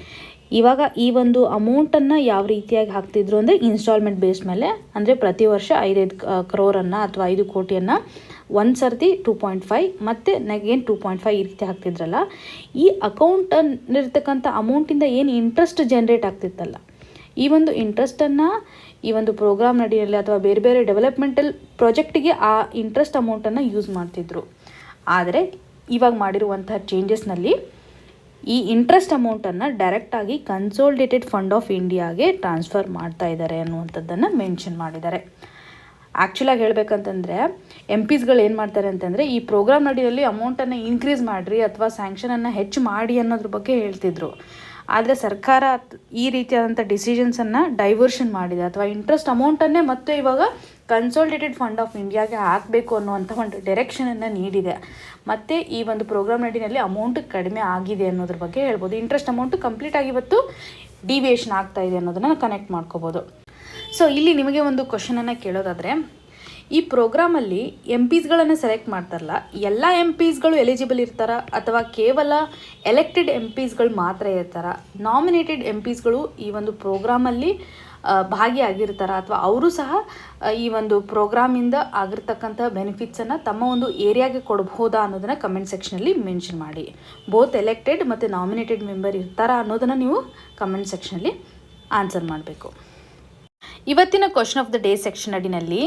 ಇವಾಗ ಈ ಒಂದು ಅಮೌಂಟನ್ನು ಯಾವ ರೀತಿಯಾಗಿ ಹಾಕ್ತಿದ್ರು ಅಂದರೆ ಇನ್ಸ್ಟಾಲ್ಮೆಂಟ್ ಬೇಸ್ ಮೇಲೆ, ಅಂದರೆ ಪ್ರತಿ ವರ್ಷ 5 crore ಅಥವಾ 5 ಕೋಟಿಯನ್ನು ಒಂದು ಸರ್ತಿ 2.5 ಮತ್ತು ನೆಗೇನ್ 2.5 ಈ ರೀತಿ ಹಾಕ್ತಿದ್ರಲ್ಲ, ಈ ಅಕೌಂಟಲ್ಲಿರ್ತಕ್ಕಂಥ ಅಮೌಂಟಿಂದ ಏನು ಇಂಟ್ರೆಸ್ಟ್ ಜನ್ರೇಟ್ ಆಗ್ತಿತ್ತಲ್ಲ, ಈ ಒಂದು ಇಂಟ್ರೆಸ್ಟನ್ನು ಈ ಒಂದು ಪ್ರೋಗ್ರಾಮ್ ನಡಿಯಲ್ಲಿ ಅಥವಾ ಬೇರೆ ಬೇರೆ ಡೆವಲಪ್ಮೆಂಟಲ್ ಪ್ರಾಜೆಕ್ಟಿಗೆ ಆ ಇಂಟ್ರೆಸ್ಟ್ ಅಮೌಂಟನ್ನು ಯೂಸ್ ಮಾಡ್ತಿದ್ರು. ಆದರೆ ಇವಾಗ ಮಾಡಿರುವಂತಹ ಚೇಂಜಸ್ನಲ್ಲಿ ಈ ಇಂಟ್ರೆಸ್ಟ್ ಅಮೌಂಟನ್ನು ಡೈರೆಕ್ಟಾಗಿ ಕನ್ಸೋಲ್ಡೇಟೆಡ್ ಫಂಡ್ ಆಫ್ ಇಂಡಿಯಾಗೆ ಟ್ರಾನ್ಸ್ಫರ್ ಮಾಡ್ತಾ ಇದ್ದಾರೆ ಅನ್ನುವಂಥದ್ದನ್ನು ಮೆನ್ಷನ್ ಮಾಡಿದ್ದಾರೆ. ಆ್ಯಕ್ಚುಲಾಗಿ ಹೇಳಬೇಕಂತಂದರೆ MPsಗಳು ಏನು ಮಾಡ್ತಾರೆ ಅಂತಂದರೆ, ಈ ಪ್ರೋಗ್ರಾಮ್ ನಡಿಯಲ್ಲಿ ಅಮೌಂಟನ್ನು ಇನ್ಕ್ರೀಸ್ ಮಾಡಿರಿ ಅಥವಾ ಸ್ಯಾಂಕ್ಷನನ್ನು ಹೆಚ್ಚು ಮಾಡಿ ಅನ್ನೋದ್ರ ಬಗ್ಗೆ ಹೇಳ್ತಿದ್ರು. ಆದರೆ ಸರ್ಕಾರ ಈ ರೀತಿಯಾದಂಥ ಡಿಸಿಷನ್ಸನ್ನು ಡೈವರ್ಷನ್ ಮಾಡಿದೆ, ಅಥವಾ ಇಂಟ್ರೆಸ್ಟ್ ಅಮೌಂಟನ್ನೇ ಮತ್ತೆ ಇವಾಗ ಕನ್ಸೋಲ್ಡೇಟೆಡ್ ಫಂಡ್ ಆಫ್ ಇಂಡಿಯಾಗೆ ಹಾಕಬೇಕು ಅನ್ನುವಂಥ ಒಂದು ಡೈರೆಕ್ಷನನ್ನು ನೀಡಿದೆ. ಮತ್ತು ಈ ಒಂದು ಪ್ರೋಗ್ರಾಮ್ ನಡಿನಲ್ಲಿ ಅಮೌಂಟ್ ಕಡಿಮೆ ಆಗಿದೆ ಅನ್ನೋದ್ರ ಬಗ್ಗೆ ಹೇಳ್ಬೋದು. ಇಂಟ್ರೆಸ್ಟ್ ಅಮೌಂಟು ಕಂಪ್ಲೀಟಾಗಿ ಇವತ್ತು ಡಿವಿಯೇಷನ್ ಆಗ್ತಾ ಇದೆ ಅನ್ನೋದನ್ನು ಕನೆಕ್ಟ್ ಮಾಡ್ಕೋಬೋದು. ಸೊ ಇಲ್ಲಿ ನಿಮಗೆ ಒಂದು ಕ್ವಶನನ್ನು ಕೇಳೋದಾದರೆ, ಈ ಪ್ರೋಗ್ರಾಮಲ್ಲಿ MPsಗಳನ್ನು ಸೆಲೆಕ್ಟ್ ಮಾಡ್ತಾರಲ್ಲ, ಎಲ್ಲ MPsಗಳು ಎಲಿಜಿಬಲ್ ಇರ್ತಾರ ಅಥವಾ ಕೇವಲ ಎಲೆಕ್ಟೆಡ್ MPsಗಳು ಮಾತ್ರ ಇರ್ತಾರ, ನಾಮಿನೇಟೆಡ್ MPsಗಳು ಈ ಒಂದು ಪ್ರೋಗ್ರಾಮಲ್ಲಿ ಭಾಗಿಯಾಗಿರ್ತಾರ, ಅಥವಾ ಅವರು ಸಹ ಈ ಒಂದು ಪ್ರೋಗ್ರಾಮಿಂದ ಆಗಿರ್ತಕ್ಕಂಥ ಬೆನಿಫಿಟ್ಸನ್ನು ತಮ್ಮ ಒಂದು ಏರಿಯಾಗೆ ಕೊಡಬಹುದಾ ಅನ್ನೋದನ್ನು ಕಮೆಂಟ್ ಸೆಕ್ಷನಲ್ಲಿ ಮೆನ್ಷನ್ ಮಾಡಿ. ಬೋತ್ ಎಲೆಕ್ಟೆಡ್ ಮತ್ತು ನಾಮಿನೇಟೆಡ್ ಮೆಂಬರ್ ಇರ್ತಾರಾ ಅನ್ನೋದನ್ನು ನೀವು ಕಮೆಂಟ್ ಸೆಕ್ಷನಲ್ಲಿ ಆನ್ಸರ್ ಮಾಡಬೇಕು. ಇವತ್ತಿನ question of the day section ಅಡಿನಲ್ಲಿ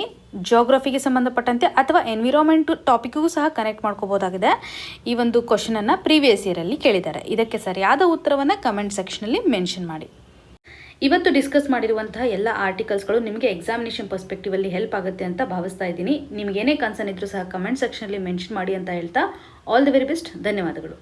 ಜಿಯೋಗ್ರಫಿಗೆ ಸಂಬಂಧಪಟ್ಟಂತೆ ಅಥವಾ ಎನ್ವಿರಾನ್ಮೆಂಟ್ ಟಾಪಿಕ್ಗೂ ಸಹ ಕನೆಕ್ಟ್ ಮಾಡ್ಕೋಬೋದಾಗಿದೆ. ಈ ಒಂದು ಕ್ವಶನನ್ನು ಪ್ರೀವಿಯಸ್ ಇಯರಲ್ಲಿ ಕೇಳಿದ್ದಾರೆ. ಇದಕ್ಕೆ ಸರಿಯಾದ ಉತ್ತರವನ್ನು ಕಮೆಂಟ್ ಸೆಕ್ಷನಲ್ಲಿ ಮೆನ್ಷನ್ ಮಾಡಿ. ಇವತ್ತು ಡಿಸ್ಕಸ್ ಮಾಡಿರುವಂತಹ ಎಲ್ಲ ಆರ್ಟಿಕಲ್ಸ್ಗಳು ನಿಮಗೆ ಎಕ್ಸಾಮಿನೇಷನ್ ಪರ್ಸ್ಪೆಕ್ಟಿವಲ್ಲಿ ಹೆಲ್ಪ್ ಆಗುತ್ತೆ ಅಂತ ಭಾವಿಸ್ತಾ ಇದ್ದೀನಿ. ನಿಮಗೇನೇ ಕನ್ಸರ್ನ್ ಇದ್ರೂ ಸಹ ಕಮೆಂಟ್ ಸೆಕ್ಷನಲ್ಲಿ ಮೆನ್ಷನ್ ಮಾಡಿ ಅಂತ ಹೇಳ್ತಾ, ಆಲ್ ದಿ ವೆರಿ ಬೆಸ್ಟ್. ಧನ್ಯವಾದಗಳು.